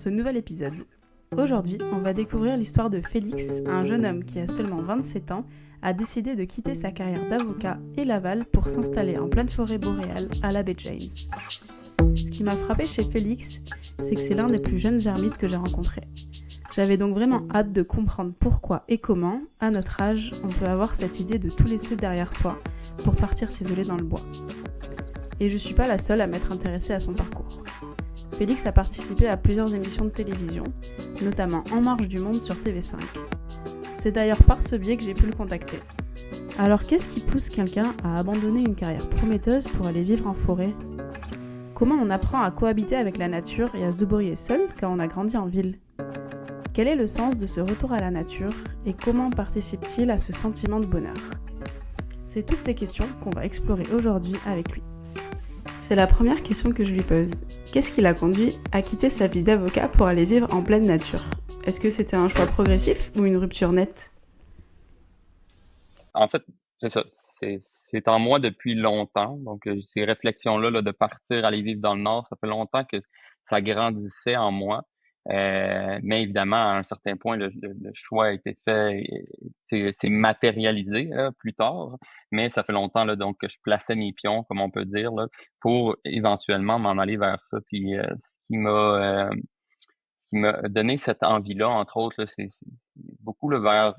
ce nouvel épisode. Aujourd'hui, on va découvrir l'histoire de Félix, un jeune homme qui a seulement 27 ans, a décidé de quitter sa carrière d'avocat et Laval pour s'installer en pleine forêt boréale à la baie James. Ce qui m'a frappé chez Félix, c'est que c'est l'un des plus jeunes ermites que j'ai rencontrés. J'avais donc vraiment hâte de comprendre pourquoi et comment, à notre âge, on peut avoir cette idée de tout laisser derrière soi pour partir s'isoler dans le bois. Et je suis pas la seule à m'être intéressée à son parcours. Félix a participé à plusieurs émissions de télévision, notamment En marge du monde sur TV5. C'est d'ailleurs par ce biais que j'ai pu le contacter. Alors qu'est-ce qui pousse quelqu'un à abandonner une carrière prometteuse pour aller vivre en forêt ? Comment on apprend à cohabiter avec la nature et à se débrouiller seul quand on a grandi en ville ? Quel est le sens de ce retour à la nature et comment participe-t-il à ce sentiment de bonheur ? C'est toutes ces questions qu'on va explorer aujourd'hui avec lui. C'est la première question que je lui pose. Qu'est-ce qui l'a conduit à quitter sa vie d'avocat pour aller vivre en pleine nature ? Est-ce que c'était un choix progressif ou une rupture nette ? En fait, c'est ça. C'est en moi depuis longtemps. Donc, ces réflexions-là de partir, aller vivre dans le Nord, ça fait longtemps que ça grandissait en moi. Mais évidemment, à un certain point, le choix a été fait et c'est matérialisé plus tard. Mais ça fait longtemps donc que je plaçais mes pions, comme on peut dire, pour éventuellement m'en aller vers ça. Puis ce qui m'a donné cette envie-là, entre autres, c'est beaucoup vers,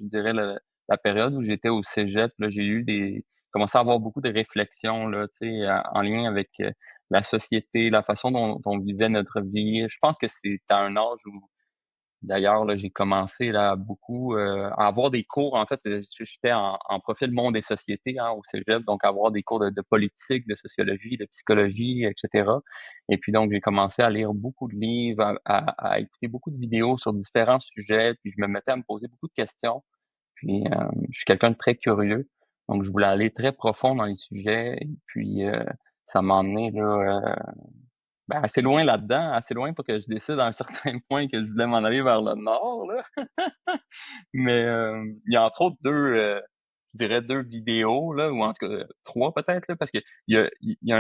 je dirais, la période où j'étais au cégep. Là, j'ai eu commencé à avoir beaucoup de réflexions là, tu sais, en lien avec la société, la façon dont on vivait notre vie. Je pense que c'est à un âge où d'ailleurs, là, j'ai commencé là beaucoup à avoir des cours. En fait, j'étais en profil monde et société au cégep, donc avoir des cours de politique, de sociologie, de psychologie, etc. Et puis donc, j'ai commencé à lire beaucoup de livres, à écouter beaucoup de vidéos sur différents sujets, puis je me mettais à me poser beaucoup de questions. Puis, je suis quelqu'un de très curieux, donc je voulais aller très profond dans les sujets. Et puis, ça m'a emmené là, assez loin là-dedans, assez loin pour que je décide à un certain point que je voulais m'en aller vers le nord, là. Mais, il y a entre autres 2, je dirais 2 vidéos là, ou en tout cas 3 peut-être là, parce qu'il y a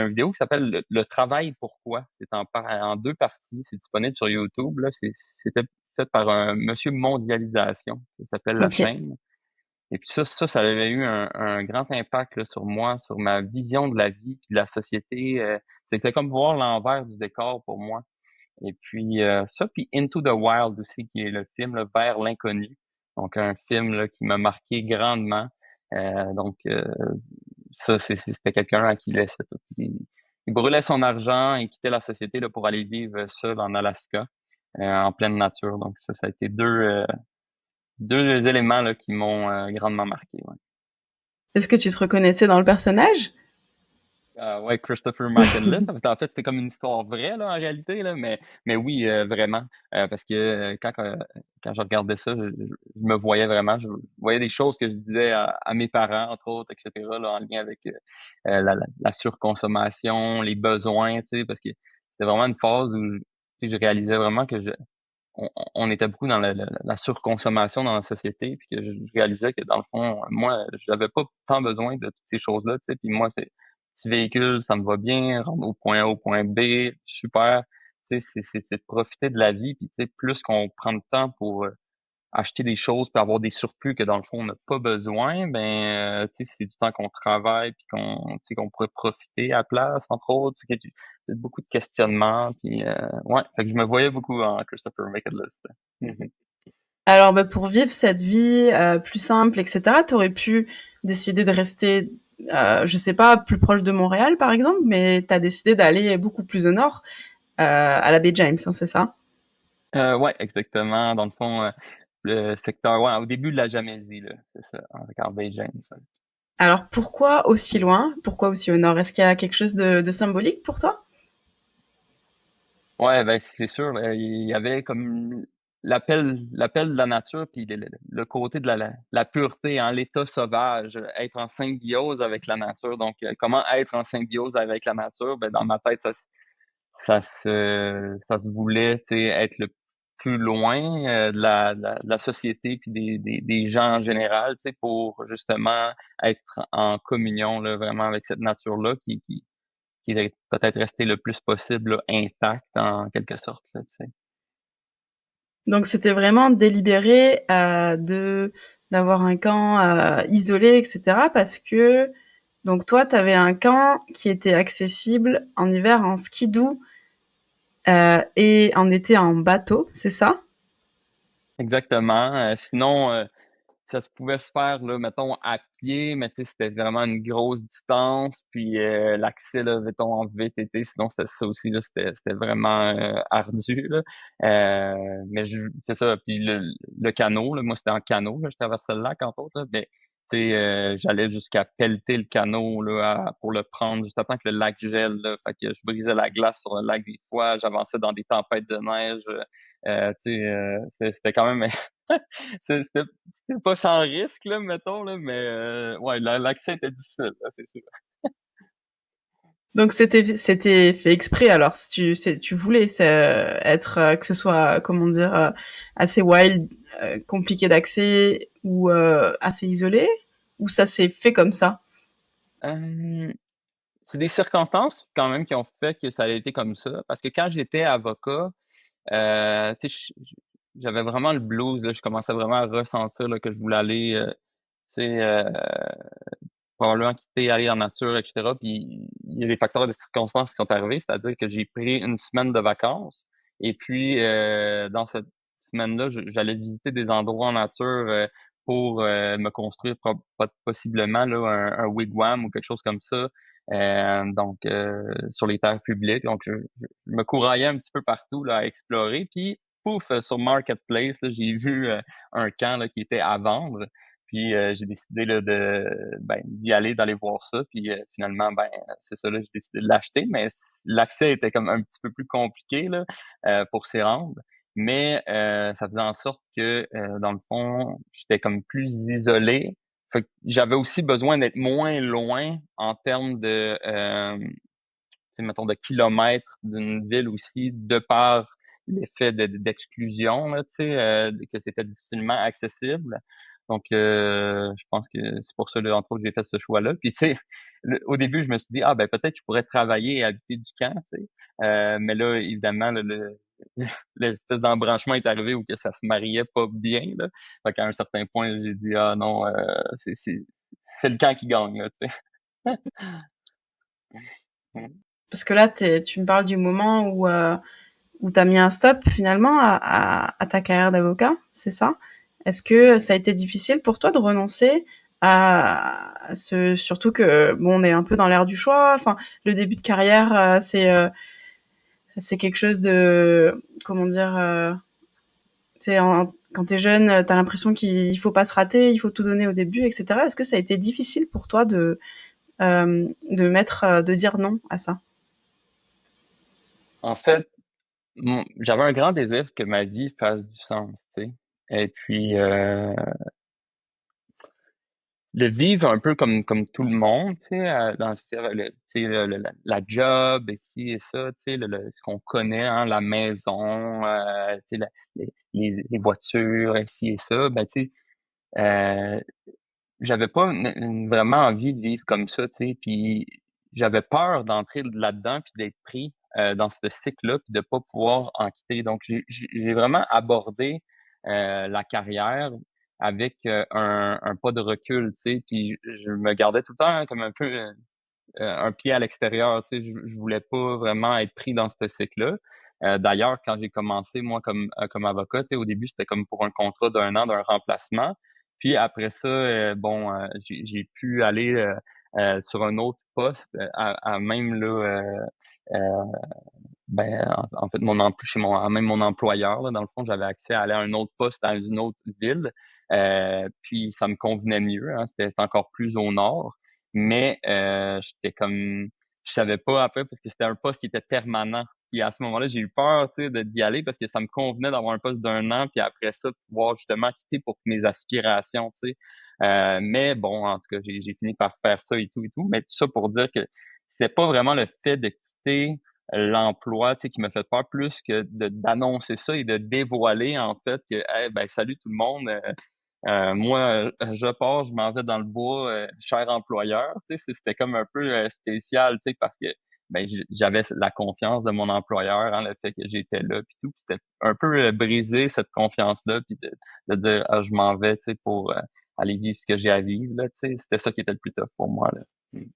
une vidéo qui s'appelle «Le travail pourquoi?». C'est en 2 parties, c'est disponible sur YouTube là, c'était fait par un monsieur Mondialisation, ça s'appelle la Ok. chaîne. Et puis ça avait eu un grand impact là, sur moi, sur ma vision de la vie puis de la société. C'était comme voir l'envers du décor pour moi. Et puis ça, puis Into the Wild aussi, qui est le film là, Vers l'inconnu. Donc un film là, qui m'a marqué grandement. Donc ça, c'était quelqu'un à qui il laissait tout. Il brûlait son argent et quittait la société là, pour aller vivre seul en Alaska, en pleine nature. Donc ça a été deux éléments là, qui m'ont grandement marqué. Ouais. Est-ce que tu te reconnaissais dans le personnage ? Ouais, Christopher McCandless. En fait, c'était comme une histoire vraie, là, en réalité, là, mais oui, vraiment. Parce que quand je regardais ça, je me voyais vraiment, je voyais des choses que je disais à mes parents, entre autres, etc., là, en lien avec la surconsommation, les besoins, tu sais, parce que c'était vraiment une phase où tu sais, je réalisais vraiment que on était beaucoup dans la surconsommation dans la société, puis que je réalisais que dans le fond, moi, j'avais pas tant besoin de toutes ces choses-là, tu sais, puis moi, c'est petit véhicule, ça me va bien, rendre au point A au point B, super. Tu sais, c'est de profiter de la vie, puis tu sais, plus qu'on prend de temps pour acheter des choses puis avoir des surplus que dans le fond on n'a pas besoin, tu sais, c'est du temps qu'on travaille puis tu sais, qu'on pourrait profiter à la place, entre autres. Fait que j'ai beaucoup de questionnements, puis ouais, fait que je me voyais beaucoup en Christopher McCandless. Mhm. Alors pour vivre cette vie plus simple, etc., t'aurais pu décider de rester, je sais pas, plus proche de Montréal par exemple, mais t'as décidé d'aller beaucoup plus au nord, à la baie James, hein, c'est ça ? Ouais, exactement. Dans le fond, le secteur, ouais, au début de la Jamésie, là, c'est ça, en Bay James. Alors pourquoi aussi loin ? Pourquoi aussi au nord ? Est-ce qu'il y a quelque chose de symbolique pour toi ? Ouais, c'est sûr, il y avait comme l'appel de la nature, puis le côté de la pureté, hein, l'état sauvage, être en symbiose avec la nature. Donc, comment être en symbiose avec la nature? Ben, dans ma tête, ça se voulait, tu sais, être le plus loin de la société puis des gens en général, tu sais, pour justement être en communion là, vraiment avec cette nature-là qui est peut-être resté le plus possible là, intact en quelque sorte, là, tu sais. Donc c'était vraiment délibéré de d'avoir un camp isolé, etc. Parce que donc toi, tu avais un camp qui était accessible en hiver en skidoo et en été en bateau, c'est ça? Exactement. Sinon, ça se pouvait se faire, là, mettons, à pied, mais tu sais, c'était vraiment une grosse distance. Puis l'accès, là, mettons, en VTT, sinon c'était ça aussi, là, c'était vraiment ardu, là. Mais c'est ça. Puis le canot, là, moi, c'était en canot, là, je traversais le lac, entre autres, là, mais tu sais, j'allais jusqu'à pelleter le canot, là, pour le prendre, juste avant que le lac gèle, là. Fait que je brisais la glace sur le lac des fois, j'avançais dans des tempêtes de neige. Tu sais, c'était quand même c'était pas sans risque, là, mettons, là, mais ouais, l'accès était difficile, là, c'est sûr. Donc c'était fait exprès alors si tu voulais être que ce soit comment dire assez wild, compliqué d'accès ou assez isolé ou ça s'est fait comme ça. Euh, c'est des circonstances quand même qui ont fait que ça a été comme ça. Parce que quand j'étais avocat, tu sais, j'avais vraiment le blues, là, je commençais vraiment à ressentir là, que je voulais aller, tu sais, probablement quitter, aller en nature, etc. Puis il y a des facteurs de circonstances qui sont arrivés, c'est-à-dire que j'ai pris une semaine de vacances et puis dans cette semaine-là, j'allais visiter des endroits en nature pour me construire possiblement là, un wigwam ou quelque chose comme ça. Donc sur les terres publiques. Donc je me couraillais un petit peu partout là, à explorer. Puis pouf, sur Marketplace, là, j'ai vu un camp là, qui était à vendre. Puis j'ai décidé là, d'y aller, d'aller voir ça. Puis finalement, c'est ça, là, j'ai décidé de l'acheter, mais l'accès était comme un petit peu plus compliqué là, pour s'y rendre. Mais ça faisait en sorte que, dans le fond, j'étais comme plus isolé. Fait que j'avais aussi besoin d'être moins loin en termes de tu sais, mettons, de kilomètres d'une ville aussi, de par l'effet d'exclusion, là, tu sais, que c'était difficilement accessible. Donc, je pense que c'est pour ça, là, entre autres, j'ai fait ce choix-là. Puis, tu sais, au début, je me suis dit, ah, ben, peut-être je pourrais travailler et habiter du camp, tu sais. Mais là, évidemment, l'espèce d'embranchement est arrivé où que ça se mariait pas bien, là. Fait qu'à un certain point, j'ai dit, ah non, c'est le camp qui gagne, là, tu sais. Parce que là tu me parles du moment où tu as mis un stop finalement à ta carrière d'avocat, c'est ça? Est-ce que ça a été difficile pour toi de renoncer à ce surtout que bon on est un peu dans l'ère du choix, enfin le début de carrière c'est quelque chose de comment dire c'est quand t'es jeune, t'as l'impression qu'il faut pas se rater, il faut tout donner au début, etc. Est-ce que ça a été difficile pour toi de dire non à ça? En fait, j'avais un grand désir que ma vie fasse du sens, tu sais. Et puis, le vivre un peu comme tout le monde, tu sais, dans tu sais, la job, et ci et ça, tu sais, ce qu'on connaît, hein, la maison, tu sais, les voitures, et ci et ça, ben, tu sais, euh, j'avais pas vraiment envie de vivre comme ça, tu sais, puis j'avais peur d'entrer là-dedans puis d'être pris dans ce cycle-là puis de pas pouvoir en quitter. Donc j'ai vraiment abordé la carrière avec un pas de recul, tu sais, puis je me gardais tout le temps hein, comme un peu un pied à l'extérieur, tu sais, je voulais pas vraiment être pris dans ce cycle-là. D'ailleurs, quand j'ai commencé, moi, comme avocat, tu sais, au début, c'était comme pour un contrat d'un an d'un remplacement. Puis après ça, bon, j'ai pu aller sur un autre poste à même là, euh, en fait, chez même mon employeur, là, dans le fond, j'avais accès à aller à un autre poste dans une autre ville. Puis ça me convenait mieux, hein, c'était encore plus au nord. Mais j'étais comme je savais pas après parce que c'était un poste qui était permanent. Puis à ce moment-là, j'ai eu peur, tu sais, d'y aller parce que ça me convenait d'avoir un poste d'un an, puis après ça, pouvoir justement quitter pour mes aspirations, tu sais. Mais bon, en tout cas, j'ai fini par faire ça et tout et tout. Mais tout ça pour dire que c'est pas vraiment le fait de quitter l'emploi, tu sais, qui m'a fait peur plus que d'annoncer ça et de dévoiler en fait que hey, ben salut tout le monde, moi je pars, je m'en vais dans le bois, cher employeur, tu sais, c'était comme un peu spécial, tu sais, parce que ben, j'avais la confiance de mon employeur, hein, le fait que j'étais là, puis tout. Puis c'était un peu briser cette confiance-là, puis de dire, ah, je m'en vais, tu sais, pour aller vivre ce que j'ai à vivre, là, tu sais. C'était ça qui était le plus tough pour moi, là. Mm.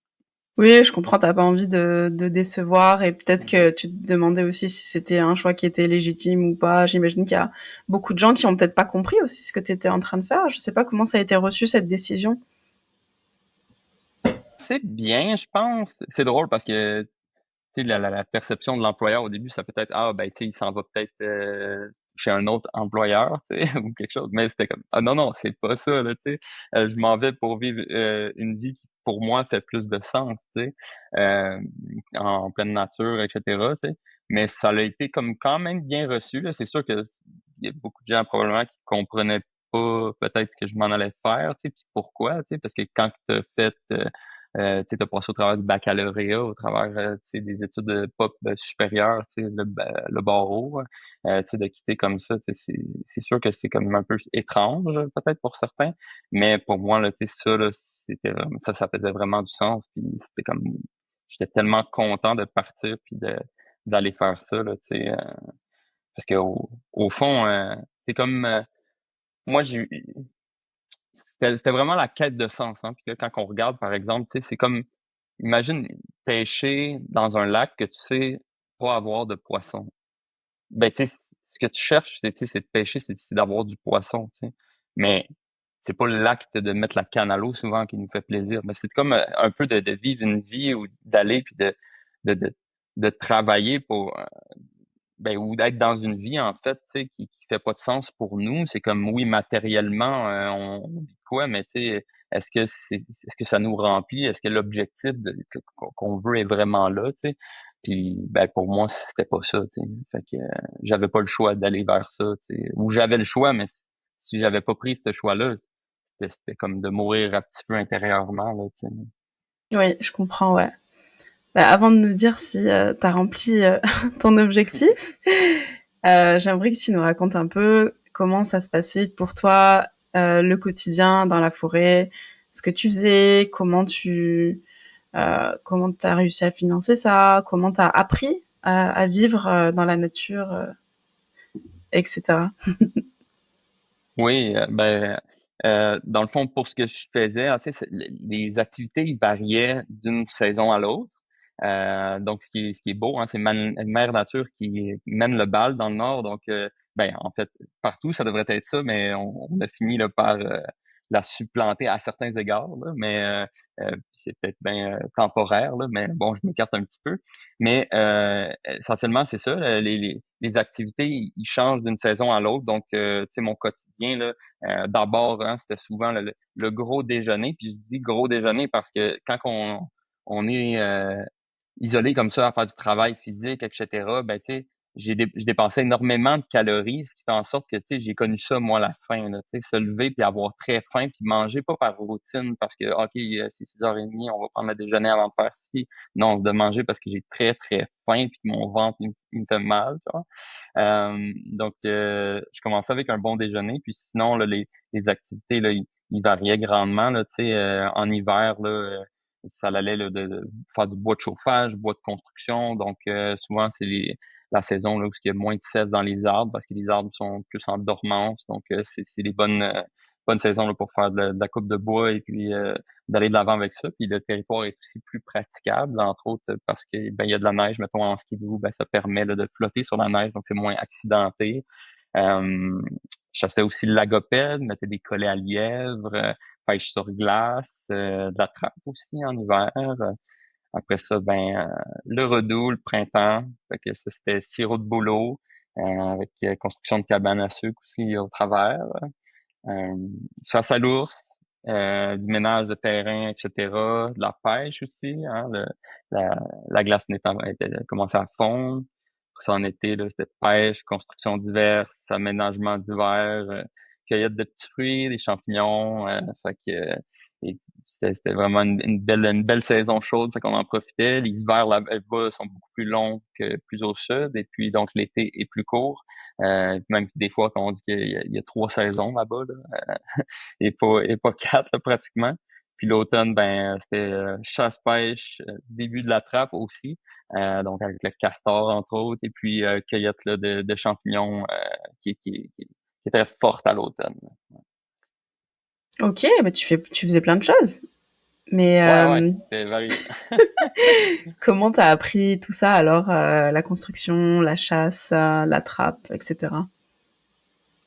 Oui, je comprends, t'as pas envie de décevoir et peut-être Mhm. que tu te demandais aussi si c'était un choix qui était légitime ou pas. J'imagine qu'il y a beaucoup de gens qui ont peut-être pas compris aussi ce que tu étais en train de faire. Je sais pas comment ça a été reçu cette décision. C'est bien, je pense. C'est drôle parce que tu sais, la perception de l'employeur au début, ça peut être, ah, ben, tu sais, il s'en va peut-être chez un autre employeur, tu sais, ou quelque chose. Mais c'était comme, ah non, non, c'est pas ça, là, tu sais. Je m'en vais pour vivre une vie qui, pour moi, fait plus de sens, tu sais, euh, en pleine nature, etc., tu sais. Mais ça a été comme quand même bien reçu, là. C'est sûr que il y a beaucoup de gens probablement qui comprenaient pas peut-être ce que je m'en allais faire, tu sais, puis pourquoi, tu sais, parce que quand tu as fait tu sais, passé au travers du baccalauréat, au travers tu sais, des études pop supérieures, tu sais, le barreau, tu sais, de quitter comme ça, tu sais, c'est sûr que c'est comme un peu étrange, peut-être pour certains, mais pour moi, là, tu sais, ça, là, c'était ça faisait vraiment du sens, puis c'était comme, j'étais tellement content de partir, puis d'aller faire ça, là, tu sais, parce que au fond, c'est comme, moi, c'était vraiment la quête de sens, hein, puis que quand on regarde, par exemple, tu sais, c'est comme, imagine pêcher dans un lac que tu sais pas avoir de poisson. Ben, tu sais, ce que tu cherches, c'est, tu sais, c'est de pêcher, c'est d'avoir du poisson, tu sais. Mais c'est pas l'acte de mettre la canne à l'eau souvent qui nous fait plaisir. Mais c'est comme un peu de vivre une vie ou d'aller puis de, de, de travailler pour ben, ou d'être dans une vie, en fait, tu sais, qui fait pas de sens pour nous. C'est comme, oui, matériellement, on vit de quoi, mais tu sais, est-ce que ça nous remplit? Est-ce que l'objectif qu'on veut est vraiment là, tu sais? Puis, ben, pour moi, c'était pas ça, tu sais. Fait que, j'avais pas le choix d'aller vers ça, tu sais. Ou j'avais le choix, mais si j'avais pas pris ce choix-là, c'était comme de mourir un petit peu intérieurement, là, tu sais. Oui, je comprends, ouais. Bah, avant de nous dire si tu as rempli ton objectif, j'aimerais que tu nous racontes un peu comment ça se passait pour toi, le quotidien dans la forêt, ce que tu faisais, comment tu as réussi à financer ça, comment tu as appris à vivre dans la nature, etc. Oui, dans le fond, pour ce que je faisais, ah, tu sais, les activités ils variaient d'une saison à l'autre. Donc, ce qui est beau, hein, c'est Mère Nature qui mène le bal dans le Nord. Donc, ben, en fait, partout, ça devrait être ça, mais on a fini là, par la supplanter à certains égards. Là, mais c'est peut-être bien temporaire, là, mais bon, je m'écarte un petit peu. Mais essentiellement, c'est ça. Les activités, ils changent d'une saison à l'autre. Donc, tu sais, mon quotidien, là, d'abord, hein, c'était souvent le gros déjeuner. Puis je dis gros déjeuner parce que quand on est isolé comme ça à faire du travail physique, etc., ben, tu sais, je dépensais énormément de calories, ce qui fait en sorte que, tu sais, j'ai connu ça, moi, à la fin, là, tu sais, se lever puis avoir très faim puis manger pas par routine parce que, OK, c'est 6h30, on va prendre le déjeuner avant de faire ci. Non, de manger parce que j'ai très, très faim puis que mon ventre, il me fait mal, tu vois. Donc, je commençais avec un bon déjeuner puis sinon, là, les activités, là, ils variaient grandement, là, tu sais, en hiver, là, ça allait là, de faire du bois de chauffage, bois de construction. Donc, souvent, c'est la saison là, où il y a moins de sève dans les arbres parce que les arbres sont plus en dormance. Donc, c'est les bonnes saisons là, pour faire de la coupe de bois et puis d'aller de l'avant avec ça. Puis le territoire est aussi plus praticable, entre autres, parce que ben, il y a de la neige, mettons en skidoo, ben, ça permet là, de flotter sur la neige, donc c'est moins accidenté. Euh, je chassais aussi le lagopède, mettais des collets à lièvre, pêche sur glace, de la trappe aussi en hiver. Après ça, ben le redoux, le printemps. Fait que ça, c'était sirop de bouleau, avec construction de cabane à sucre aussi au travers. Euh, chasse à l'ours, du ménage de terrain, etc. De la pêche aussi, hein, la, la glace commençait à fondre. Pour ça, en été, là, c'était pêche, construction diverses, aménagement d'hiver, cueillette de petits fruits, des champignons. Fait que et c'était vraiment une belle saison chaude, fait qu'on en profitait. Les hivers là-bas sont beaucoup plus longs que plus au sud, et puis donc l'été est plus court. Même des fois, quand on dit qu'il y a 3 saisons là-bas, là, et pas quatre là, pratiquement. Puis l'automne, ben, c'était chasse-pêche, début de la trappe aussi, donc avec le castor, entre autres, et puis cueillette là, de champignons qui est très forte à l'automne. Ok, bah tu faisais plein de choses. Mais Ouais, ouais, c'est varié. comment t'as appris tout ça alors, la construction, la chasse, la trappe, etc.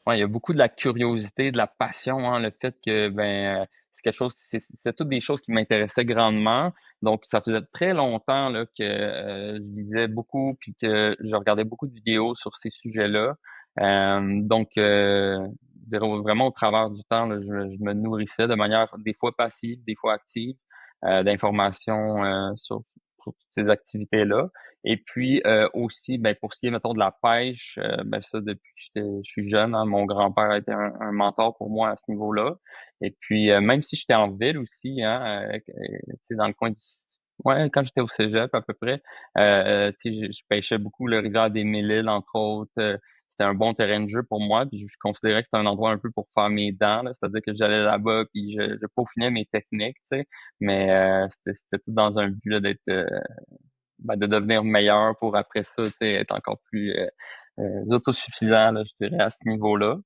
Ouais, il y a beaucoup de la curiosité, de la passion, hein, le fait que ben c'est quelque chose, c'est toutes des choses qui m'intéressaient grandement. Donc ça faisait très longtemps là que je lisais beaucoup puis que je regardais beaucoup de vidéos sur ces sujets-là. Donc je dirais vraiment au travers du temps, là, je me nourrissais de manière des fois passive, des fois active, d'informations sur toutes ces activités-là. Et puis aussi, ben, pour ce qui est, mettons, de la pêche, ben ça, depuis que je suis jeune, hein, mon grand-père a été un mentor pour moi à ce niveau-là. Et puis, même si j'étais en ville aussi, hein, tu sais, dans le coin ouais, quand j'étais au cégep à peu près, tu sais, je pêchais beaucoup le rivière des Mille-Îles, entre autres. C'était un bon terrain de jeu pour moi, puis je considérais que c'était un endroit un peu pour faire mes dents, là. C'est-à-dire que j'allais là-bas, puis je peaufinais mes techniques, tu sais. Mais c'était tout dans un but là, d'être ben, de devenir meilleur pour après ça, tu sais, être encore plus autosuffisant, là, je dirais, à ce niveau-là.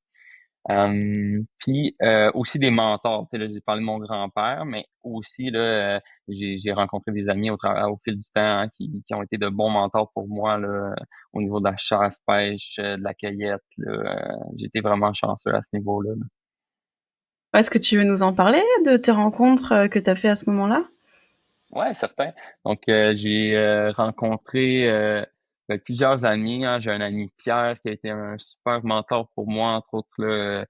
Puis aussi des mentors. Tu sais, là, j'ai parlé de mon grand-père, mais aussi là, j'ai rencontré des amis au fil du temps hein, qui ont été de bons mentors pour moi là, au niveau de la chasse, pêche, de la cueillette. Là, j'ai été vraiment chanceux à ce niveau-là. Là. Est-ce que tu veux nous en parler de tes rencontres que tu as fait à ce moment-là? Ouais, certain. Donc, j'ai rencontré plusieurs amis. Hein. J'ai un ami Pierre qui a été un super mentor pour moi, entre autres. Là,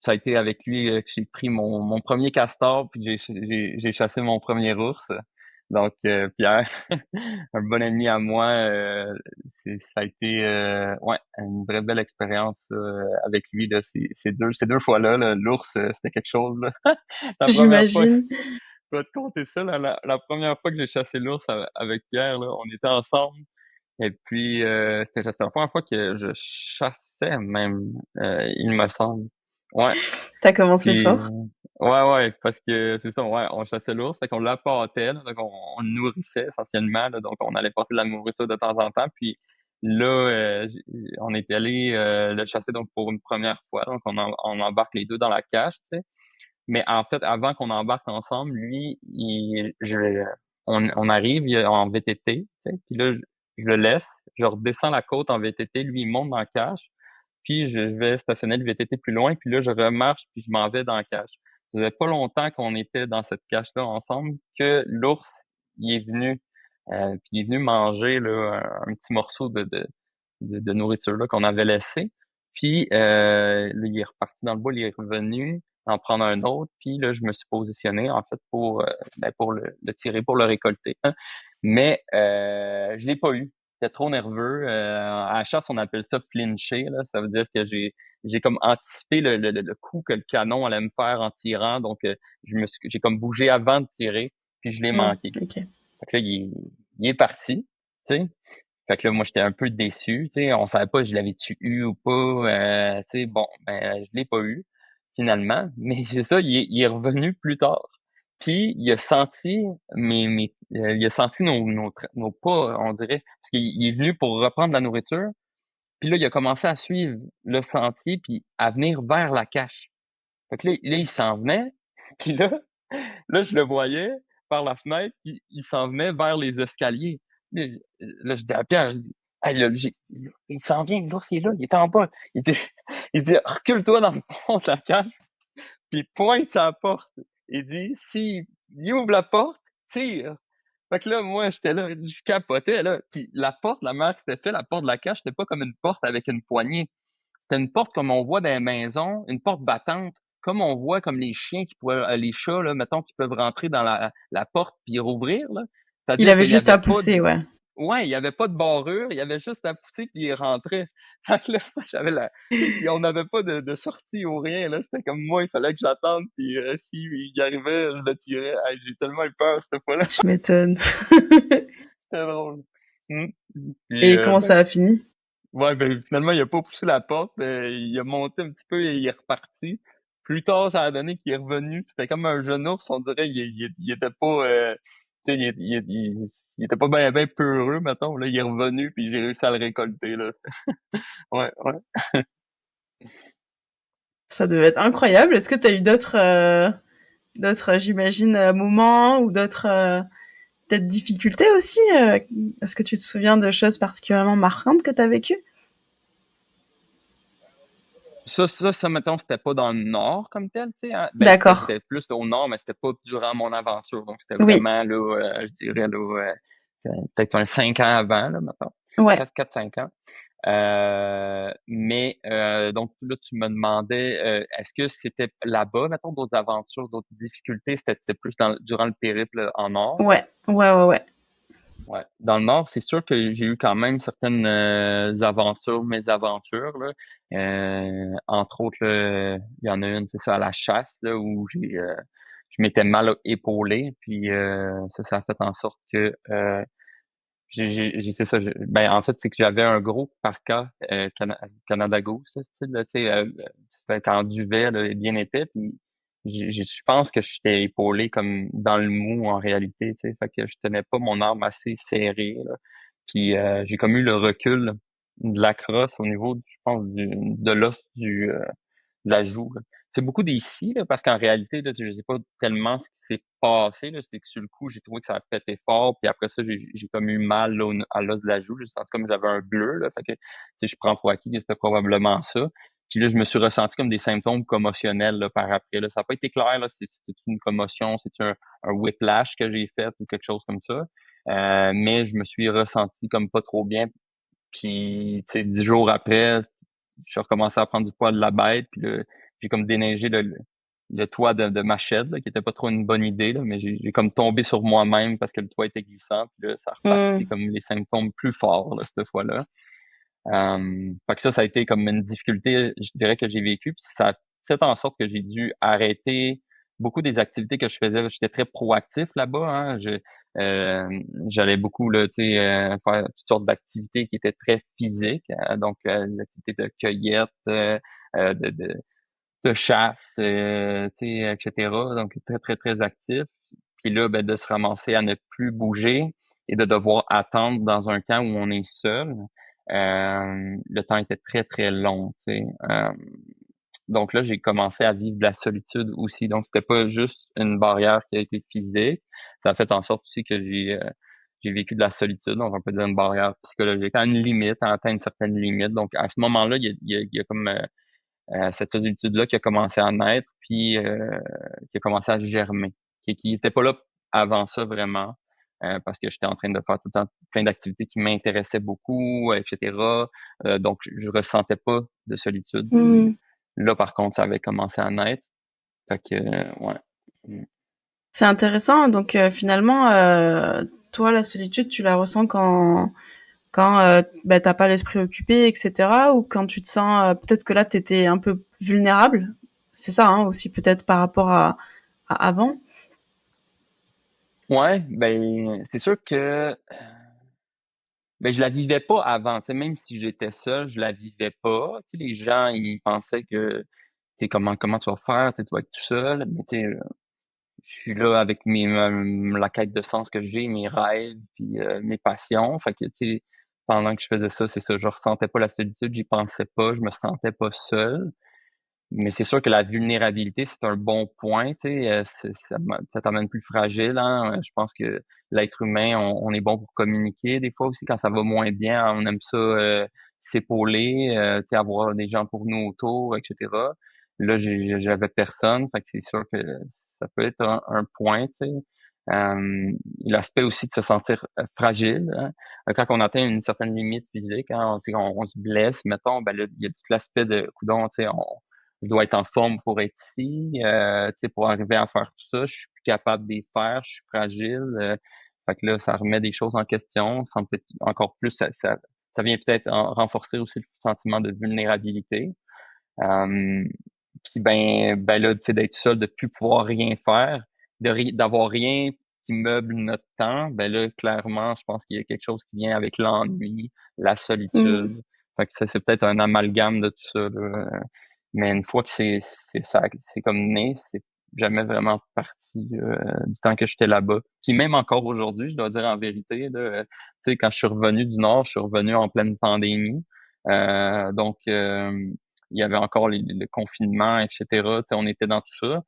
ça a été avec lui que j'ai pris mon premier castor, puis j'ai chassé mon premier ours. Donc, Pierre, un bon ami à moi, ça a été ouais, une vraie belle expérience avec lui. Là, ces deux fois-là, là, l'ours, c'était quelque chose. Là. La première fois, J'imagine. je vais te conter ça. Là, la première fois que j'ai chassé l'ours avec Pierre, là, on était ensemble. Et puis, c'était la première fois que je chassais même, il me semble. Ouais. T'as commencé Puis, fort. ouais, ouais, parce que c'est ça, ouais, on chassait l'ours, fait qu'on l'appâtait, là, donc on le nourrissait essentiellement, là, donc on allait porter de la nourriture de temps en temps. Puis là, on est allé le chasser donc pour une première fois, donc on embarque les deux dans la cage, tu sais. Mais en fait, avant qu'on embarque ensemble, lui, on arrive en VTT, tu sais, puis là, je le laisse, je redescends la côte en VTT, lui, il monte dans la cage, puis je vais stationner le VTT plus loin, puis là, je remarche, puis je m'en vais dans la cage. Ça faisait pas longtemps qu'on était dans cette cage-là ensemble que l'ours, il est venu, puis il est venu manger là, un petit morceau de nourriture là qu'on avait laissé. Puis là, il est reparti dans le bois, il est revenu en prendre un autre, puis là, je me suis positionné en fait pour le tirer, pour le récolter. Hein. Mais je l'ai pas eu. J'étais trop nerveux. À la chasse, on appelle ça flincher. Là. Ça veut dire que j'ai comme anticipé le coup que le canon allait me faire en tirant. Donc, j'ai comme bougé avant de tirer, puis je l'ai Hmm, manqué. ok. Fait que là, il est parti, tu sais. Fait que là, moi, j'étais un peu déçu, tu sais. On savait pas, je l'avais-tu eu ou pas. Tu sais, bon, ben, je l'ai pas eu, finalement. Mais c'est ça, il est revenu plus tard. Puis, il a senti il a senti nos pas, on dirait. Parce qu'il est venu pour reprendre la nourriture. Puis là, il a commencé à suivre le sentier, puis à venir vers la cache. Fait que là il s'en venait. Puis là, je le voyais par la fenêtre, il s'en venait vers les escaliers. Là, je dis à Pierre, je dis, hey, là, il s'en vient, l'ours, il est là, il est en bas. Il dit, il dit, recule-toi dans le fond de la cage, puis pointe sur la porte. Il dit, si il ouvre la porte, tire. Fait que là, moi, j'étais là, je capotais, là. Puis la porte, la mère, c'était fait, la porte de la cage, c'était pas comme une porte avec une poignée. C'était une porte comme on voit dans les maisons, une porte battante, comme on voit comme les chiens qui pourraient, les chats, là, mettons, qui peuvent rentrer dans la porte puis rouvrir, là. Il C'est-à-dire avait qu'il y juste avait à pas pousser, de, ouais. ouais, il y avait pas de barrure, il y avait juste à pousser puis il rentrait. Fait que là, j'avais puis on n'avait pas de sortie ou rien, là. C'était comme moi, il fallait que j'attende puis s'il y arrivait, je le tirais. Hey, j'ai tellement eu peur cette fois-là. Tu m'étonnes. C'était drôle. Mm. Puis, Et comment ça ben, a fini? ouais, ben, finalement, il a pas poussé la porte, il a monté un petit peu et il est reparti. plus tard, ça a donné qu'il est revenu. C'était comme un jeune ours, on dirait. Il était pas, tu sais, il était pas bien peureux, mettons. Là, il est revenu, puis j'ai réussi à le récolter, là. Ouais, ouais. Ça devait être incroyable. Est-ce que tu as eu d'autres, j'imagine, moments ou d'autres peut-être difficultés aussi Est-ce que tu te souviens de choses particulièrement marquantes que tu as vécues? Mettons, c'était pas dans le nord comme tel, tu sais, hein. Ben, D'accord. c'était plus au nord, mais c'était pas durant mon aventure. Donc, c'était Oui. vraiment, là, je dirais, là, peut-être 5 ans avant, là, mettons. Ouais. 4 5 ans. Donc là, tu me demandais, est-ce que c'était là-bas, mettons, d'autres aventures, d'autres difficultés? C'était plus durant le périple en nord? Ouais. Ouais, ouais, ouais. Ouais. Dans le nord, c'est sûr que j'ai eu quand même certaines aventures, mésaventures, là. Entre autres, là, il y en a une, c'est ça, à la chasse, là, où je m'étais mal épaulé, puis ça a fait en sorte que c'est ça. Ben, en fait, c'est que j'avais un gros parka Canada Goose, là, style, là, tu sais, ça fait en duvet, là, bien épais, puis je pense que j'étais épaulé comme dans le mou en réalité, tu sais, fait que je tenais pas mon arme assez serrée, là. Puis j'ai comme eu le recul de la crosse au niveau, je pense, de l'os de la joue, là. C'est beaucoup des scies, là, parce qu'en réalité, là, je sais pas tellement ce qui s'est passé, là. C'est que sur le coup, j'ai trouvé que ça a pété fort, puis après ça, j'ai comme eu mal là, à l'os de la joue. J'ai senti comme j'avais un bleu, là. Fait que, tu sais, je prends pour acquis que c'était probablement ça. Puis là, je me suis ressenti comme des symptômes commotionnels, là, par après, là. Ça n'a pas été clair, là, c'est une commotion, c'est un whiplash que j'ai fait ou quelque chose comme ça. Mais je me suis ressenti comme pas trop bien. Puis, tu sais, 10 jours après, j'ai recommencé à prendre du poids de la bête, puis là, j'ai comme déneigé le toit de ma shed, là, qui était pas trop une bonne idée, là, mais j'ai comme tombé sur moi-même parce que le toit était glissant, puis là, ça a reparti Hmm. comme les symptômes plus forts, là, cette fois-là. Fait que ça a été comme une difficulté, je dirais, que j'ai vécue, puis ça a fait en sorte que j'ai dû arrêter beaucoup des activités que je faisais. J'étais très proactif là-bas, hein. J'allais beaucoup, là, tu sais, faire toutes sortes d'activités qui étaient très physiques, donc des activités de cueillette, de chasse, tu sais, et cetera. Donc très, très, très actif. Puis là, ben, de se ramasser à ne plus bouger et de devoir attendre dans un camp où on est seul, le temps était très, très long, tu sais. Donc là, j'ai commencé à vivre de la solitude aussi. Donc c'était pas juste une barrière qui a été physique, ça a fait en sorte aussi que j'ai vécu de la solitude, donc on peut dire une barrière psychologique, à une limite, à atteindre une certaine limite. Donc à ce moment-là, il y a comme cette solitude-là qui a commencé à naître, puis qui a commencé à germer, qui était pas là avant ça vraiment, parce que j'étais en train de faire tout le temps plein d'activités qui m'intéressaient beaucoup, etc. Donc je ressentais pas de solitude. Puis Hmm. là, par contre, ça avait commencé à naître. Fait que ouais. Mm. C'est intéressant. Donc finalement, toi, la solitude, tu la ressens quand bah, t'as pas l'esprit occupé, etc. Ou quand tu te sens peut-être que là, t'étais un peu vulnérable. C'est ça, hein, aussi peut-être par rapport à avant. Ouais, ben c'est sûr que ben je la vivais pas avant, tu sais, même si j'étais seul, je la vivais pas. Tu sais, les gens, ils pensaient que, tu sais, comment tu vas faire, tu sais, tu vas être tout seul, mais tu sais, je suis là avec la quête de sens que j'ai, mes rêves, puis mes passions. Fait que, tu sais, pendant que je faisais ça, c'est ça, je ressentais pas la solitude, j'y pensais pas, je me sentais pas seul. Mais c'est sûr que la vulnérabilité, c'est un bon point, tu sais, ça t'amène plus fragile, hein. Je pense que l'être humain, on est bon pour communiquer des fois aussi quand ça va moins bien, on aime ça, s'épauler, tu sais, avoir des gens pour nous autour, et cetera. Là, j'avais personne, fait que c'est sûr que ça peut être un point, tu sais. L'aspect aussi de se sentir, fragile, hein. Quand on atteint une certaine limite physique, hein, tu sais, on se blesse, mettons, ben là, il y a tout l'aspect de coudonc, tu sais, on je dois être en forme pour être ici, tu sais, pour arriver à faire tout ça, je suis plus capable de les faire, je suis fragile, fait que là, ça remet des choses en question, ça peut-être encore plus, ça vient peut-être renforcer aussi le sentiment de vulnérabilité. Hem, Puis ben là, tu sais, d'être seul, de plus pouvoir rien faire, d'avoir rien qui meuble notre temps, ben là, clairement, je pense qu'il y a quelque chose qui vient avec l'ennui, la Hmm. solitude. Fait que ça, c'est peut-être un amalgame de tout ça, là. Mais une fois que c'est comme né, c'est jamais vraiment parti du temps que j'étais là-bas. Puis même encore aujourd'hui, je dois dire en vérité, là, tu sais, quand je suis revenu du Nord, je suis revenu en pleine pandémie. Donc, il y avait encore le confinement, etc. Tu sais, on était dans tout ça.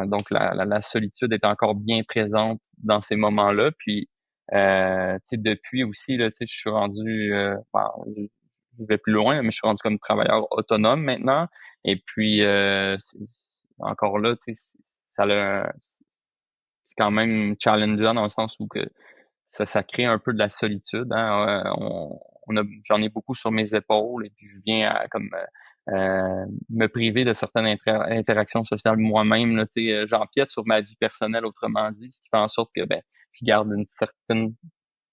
Donc, la solitude était encore bien présente dans ces moments-là. Puis, tu sais, depuis aussi, là, tu sais, je suis rendu, je vais plus loin, mais je suis rendu comme travailleur autonome maintenant. Et puis, encore là, tu sais, c'est quand même challengeant dans le sens où que ça crée un peu de la solitude, hein. J'en ai beaucoup sur mes épaules et puis je viens à comme me priver de certaines interactions sociales moi-même, là, tu sais, j'empiète sur ma vie personnelle, autrement dit, ce qui fait en sorte que ben, je garde une certaine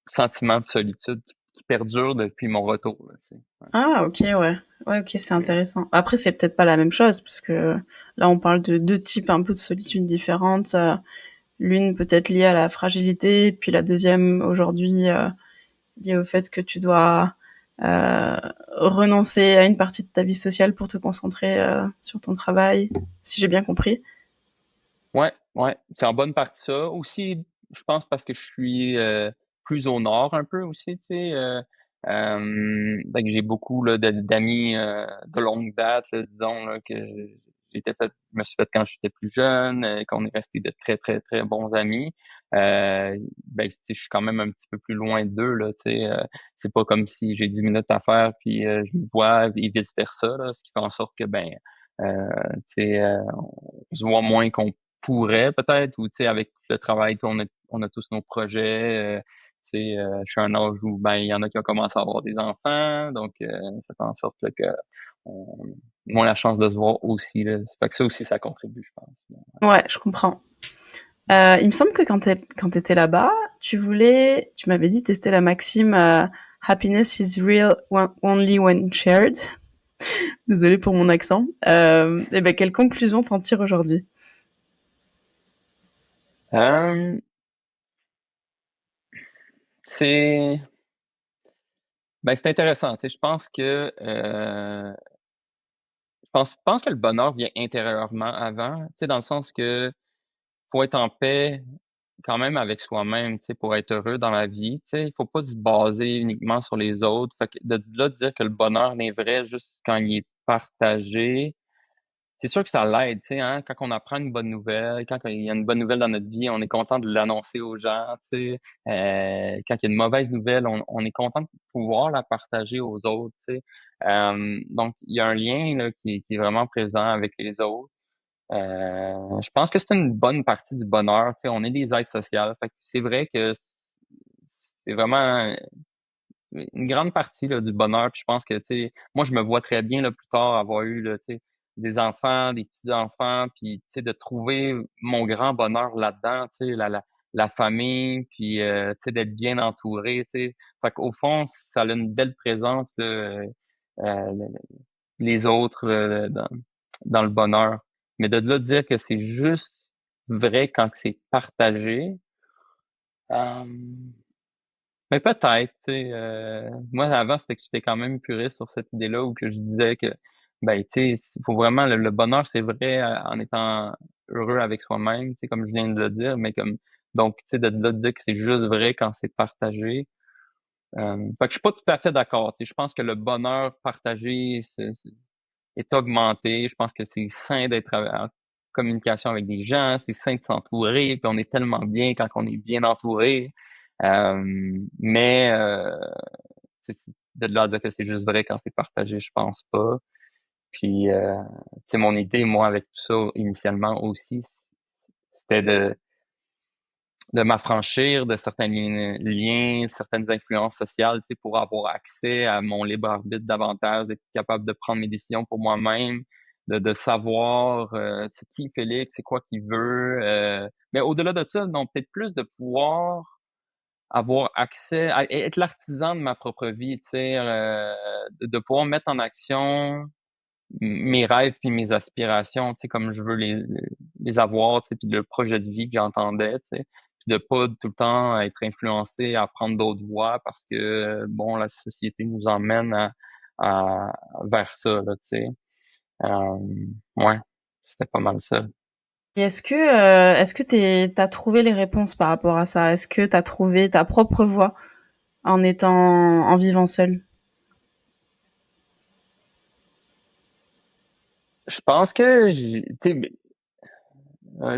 sentiment de solitude qui perdure depuis mon retour, là, tu sais. Ah, ok, ouais. Ouais, ok, c'est Ouais. intéressant. Après, c'est peut-être pas la même chose, parce que là, on parle de deux types un peu de solitude différentes. L'une peut-être liée à la fragilité, puis la deuxième, aujourd'hui, liée au fait que tu dois euh, renoncer à une partie de ta vie sociale pour te concentrer sur ton travail, si j'ai bien compris. Ouais, ouais, c'est en bonne partie ça. Aussi, je pense parce que je suis plus au nord un peu aussi, tu sais. Fait que j'ai beaucoup là, d'amis de longue date, là, disons, là, que je me suis fait quand j'étais plus jeune, qu'on est resté de très, très, très bons amis. Ben, tu sais, je suis quand même un petit peu plus loin d'eux, là, tu sais. C'est pas comme si j'ai 10 minutes à faire, puis je me vois, et vice-versa, là, ce qui fait en sorte que, ben, tu sais, on se voit moins qu'on pourrait peut-être, ou tu sais, avec le travail, on a tous nos projets. Tu sais, je suis à un âge où ben il y en a qui ont commencé à avoir des enfants, donc ça fait en sorte là, que on a moins la chance de se voir aussi. Là. Ça fait que ça aussi, ça contribue, je pense. Ouais, je comprends. Il me semble que quand t'étais là-bas, tu m'avais dit tester la maxime Happiness is real only when shared. Désolée pour mon accent. Et ben, quelle conclusion t'en tires aujourd'hui? Euh, c'est c'est intéressant. Tu sais, je pense que je pense que le bonheur vient intérieurement avant. Tu sais, dans le sens que faut être en paix quand même avec soi-même, tu sais, pour être heureux dans la vie, tu sais, il faut pas se baser uniquement sur les autres. Fait que de là, de dire que le bonheur n'est vrai juste quand il est partagé, c'est sûr que ça l'aide, tu sais, hein. Quand on apprend une bonne nouvelle, quand il y a une bonne nouvelle dans notre vie, on est content de l'annoncer aux gens, tu sais. Quand il y a une mauvaise nouvelle, on est content de pouvoir la partager aux autres, tu sais. Donc, il y a un lien là, qui est vraiment présent avec les autres. Je pense que c'est une bonne partie du bonheur. Tu sais, on est des êtres sociaux. Fait que c'est vrai que c'est vraiment une grande partie là, du bonheur. Puis je pense que, tu sais, moi, je me vois très bien là, plus tard avoir eu là, tu sais, des enfants, des petits-enfants, puis tu sais, de trouver mon grand bonheur là-dedans, tu sais, la famille, puis tu sais, d'être bien entouré, tu sais. Fait qu'au fond, ça a une belle présence, là, euh, les autres dans le bonheur. Mais de là de dire que c'est juste vrai quand c'est partagé, euh, mais peut-être, tu sais, moi avant c'était que j'étais quand même puriste sur cette idée-là où que je disais que ben tu sais, il faut vraiment le bonheur c'est vrai en étant heureux avec soi-même, tu sais comme je viens de le dire, mais comme donc tu sais de là de dire que c'est juste vrai quand c'est partagé. Fait que je suis pas tout à fait d'accord. Tu sais, je pense que le bonheur partagé, est augmenté. Je pense que c'est sain d'être en communication avec des gens, c'est sain de s'entourer, puis on est tellement bien quand on est bien entouré. Mais de là à dire que c'est juste vrai quand c'est partagé, je pense pas. Puis, tu sais, mon idée, moi, avec tout ça, initialement aussi, c'était de m'affranchir de certains liens, certaines influences sociales, tu sais, pour avoir accès à mon libre arbitre davantage, d'être capable de prendre mes décisions pour moi-même, de savoir c'est qui Félix, c'est quoi qu'il veut. Mais au-delà de ça, non, peut-être plus de pouvoir avoir accès à être l'artisan de ma propre vie, tu sais, de pouvoir mettre en action mes rêves puis mes aspirations, tu sais, comme je veux les avoir, tu sais, puis le projet de vie que j'entendais, tu sais, puis de pas tout le temps être influencé à prendre d'autres voies parce que, bon, la société nous emmène vers ça, là, tu sais. Euh, ouais, c'était pas mal ça. Et est-ce que t'as trouvé les réponses par rapport à ça? Est-ce que t'as trouvé ta propre voie en vivant seul? Je pense que, tu sais,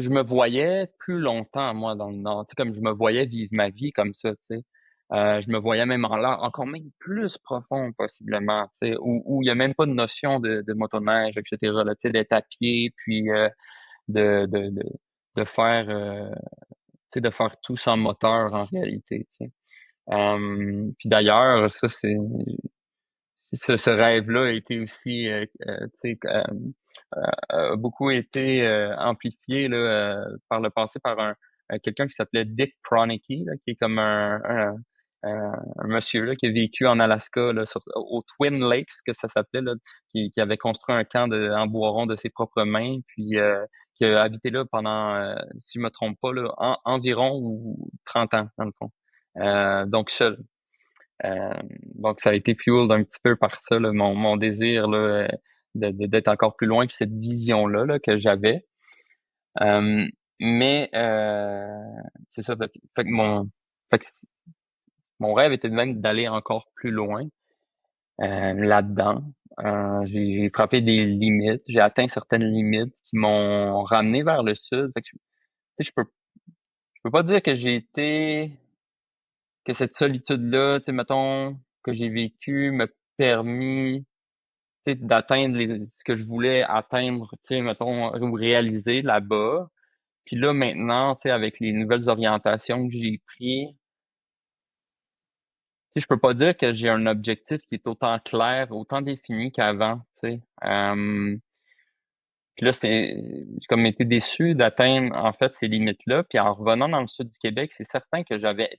je me voyais plus longtemps, moi, dans le Nord. Tu sais, comme je me voyais vivre ma vie comme ça, tu sais. Je me voyais même en l'air encore même plus profond, possiblement, tu sais, où il y a même pas de notion de motoneige, etc., là, tu sais, d'être à pied, puis de, de, de, de faire, tu sais, de faire tout sans moteur, en réalité, tu sais. Puis d'ailleurs, ça, ce rêve-là a été aussi, tu sais, a beaucoup été amplifié là, par le passé par quelqu'un qui s'appelait Dick Pronicki, là, qui est comme un monsieur là, qui a vécu en Alaska, là, au Twin Lakes, que ça s'appelait, là, qui avait construit un camp en bois rond de ses propres mains, puis qui a habité là pendant, si je me trompe pas, là, environ ou 30 ans, dans le fond. Donc seul. Euh, donc, ça a été fueled un petit peu par ça, là, mon désir là, d'être encore plus loin, puis cette vision-là là, que j'avais. Euh, mais c'est ça. Fait que fait que mon rêve était même d'aller encore plus loin là-dedans. J'ai frappé des limites, j'ai atteint certaines limites qui m'ont ramené vers le sud. Fait que, tu sais, je peux pas dire que j'ai été que cette solitude-là, tu sais, mettons, que j'ai vécu me permis tu sais, d'atteindre ce que je voulais atteindre, tu sais, mettons, ou réaliser là-bas. Puis là, maintenant, tu sais, avec les nouvelles orientations que j'ai pris, tu sais, je peux pas dire que j'ai un objectif qui est autant clair, autant défini qu'avant, tu sais. Puis là, j'ai comme été déçu d'atteindre, en fait, ces limites-là. Puis en revenant dans le sud du Québec, c'est certain que j'avais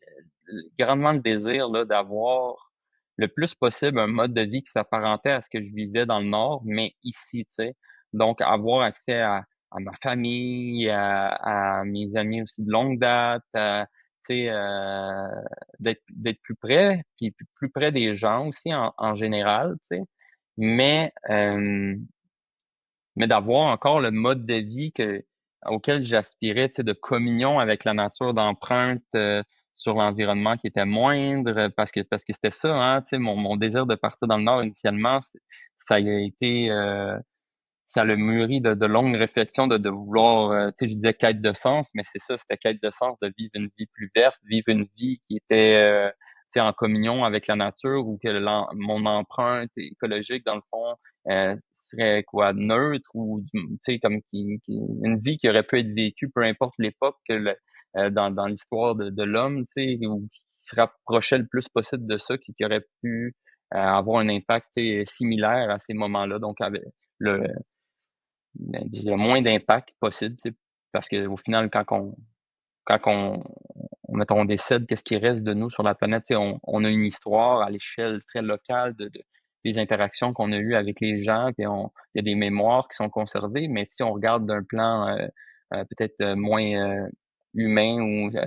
grandement le désir, là, d'avoir le plus possible un mode de vie qui s'apparentait à ce que je vivais dans le Nord, mais ici, tu sais. Donc, avoir accès à ma famille, à mes amis aussi de longue date, tu sais, d'être plus près, puis plus près des gens aussi en général, tu sais. Mais, mais d'avoir encore le mode de vie auquel j'aspirais, tu sais, de communion avec la nature, d'empreinte sur l'environnement qui était moindre, parce que c'était ça, hein, tu sais, mon désir de partir dans le Nord initialement, ça a été ça l'a mûri de longues réflexions de vouloir, tu sais, je disais quête de sens, mais c'est ça, c'était quête de sens de vivre une vie plus verte, vivre une vie qui était, tu sais, en communion avec la nature ou que mon empreinte écologique, dans le fond, serait quoi, neutre ou, tu sais, comme une vie qui aurait pu être vécue, peu importe l'époque dans l'histoire de l'homme, tu sais, ou qui se rapprochait le plus possible de ça, qui aurait pu avoir un impact, tu sais, similaire à ces moments-là. Donc, avec le, le moins d'impact possible, tu sais, parce qu'au final, quand mettons, on décède, qu'est-ce qui reste de nous sur la planète, tu sais, on a une histoire à l'échelle très locale des interactions qu'on a eues avec les gens, puis il y a des mémoires qui sont conservées, mais si on regarde d'un plan peut-être moins humain ou tu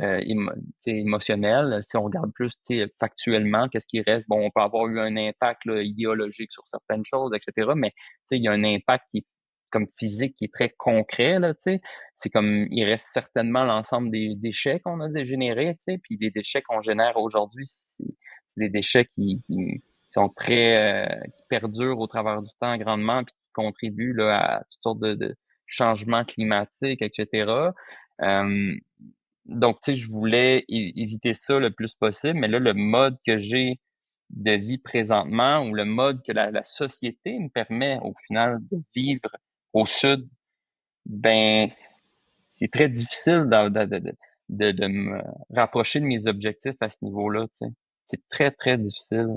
sais, émotionnel, si on regarde plus tu sais, factuellement, qu'est-ce qui reste, bon, on peut avoir eu un impact là, idéologique sur certaines choses, etc., mais tu sais, il y a un impact qui est comme physique, qui est très concret, là, tu sais, c'est comme il reste certainement l'ensemble des déchets qu'on a générés, tu sais, puis les déchets qu'on génère aujourd'hui, c'est des déchets qui sont qui perdurent au travers du temps grandement, puis qui contribuent là, à toutes sortes de changements climatiques, etc. Euh, donc, tu sais, je voulais éviter ça le plus possible, mais là, le mode que j'ai de vie présentement ou le mode que la société me permet au final de vivre au sud, ben, c'est très difficile de me rapprocher de mes objectifs à ce niveau-là, tu sais. C'est très, très difficile.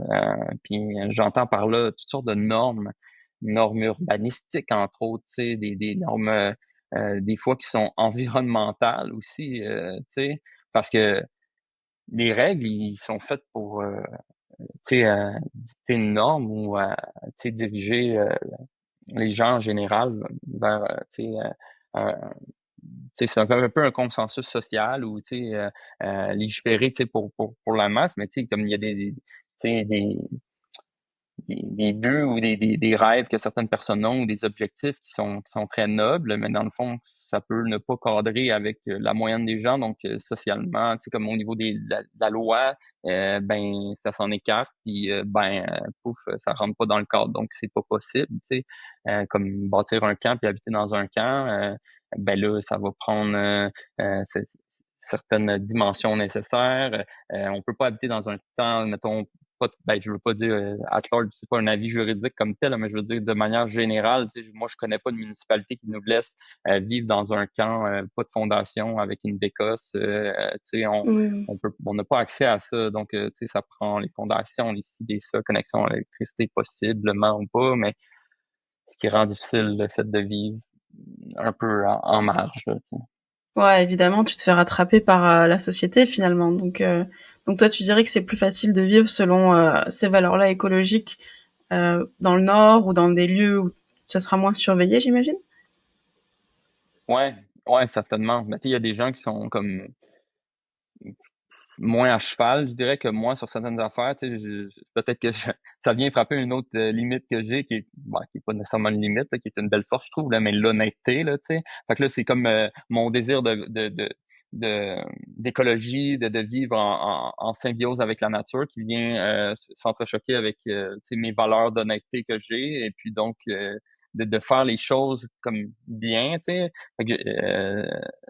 Puis j'entends par là toutes sortes de normes urbanistiques, entre autres, tu sais, des normes, des fois qui sont environnementales aussi, tu sais, parce que les règles, ils sont faites pour, tu sais, dicter une norme ou, tu sais, diriger les gens en général vers, tu sais, tu sais, c'est un peu un consensus social ou, tu sais, légiférer, tu sais, pour la masse, mais tu sais, comme il y a tu sais, des buts ou des rêves que certaines personnes ont ou des objectifs qui sont très nobles, mais dans le fond, ça peut ne pas cadrer avec la moyenne des gens. Donc, socialement, tu sais, comme au niveau de la loi, ben, ça s'en écarte, puis pouf, ça rentre pas dans le cadre. Donc, c'est pas possible, tu sais. Comme bâtir un camp puis habiter dans un camp, ben là, ça va prendre certaines dimensions nécessaires. On peut pas habiter dans un camp, mettons, pas, ben, je veux pas dire at large, c'est pas un avis juridique comme tel, mais je veux dire de manière générale, tu sais, moi je connais pas de municipalité qui nous laisse vivre dans un camp, pas de fondation avec une bécosse, tu sais, Hmm. on n'a pas accès à ça, donc tu sais, ça prend les fondations, les ci, les ça, connexion à l'électricité possiblement ou pas, mais ce qui rend difficile le fait de vivre un peu en marge, là, tu sais. Ouais, évidemment, tu te fais rattraper par la société finalement. Donc toi, tu dirais que c'est plus facile de vivre selon ces valeurs-là écologiques dans le nord ou dans des lieux où ce sera moins surveillé, j'imagine. Ouais, ouais, certainement. Mais tu sais, il y a des gens qui sont comme moins à cheval, je dirais, que moi sur certaines affaires. Tu sais, peut-être que ça vient frapper une autre limite que j'ai, qui est pas nécessairement une limite, là, qui est une belle force, je trouve, là, mais l'honnêteté, là, tu sais. Fait que là, c'est comme mon désir de d'écologie, de vivre en symbiose avec la nature qui vient s'entrechoquer avec tu sais, mes valeurs d'honnêteté que j'ai, et puis donc de faire les choses comme bien, tu sais. Fait que,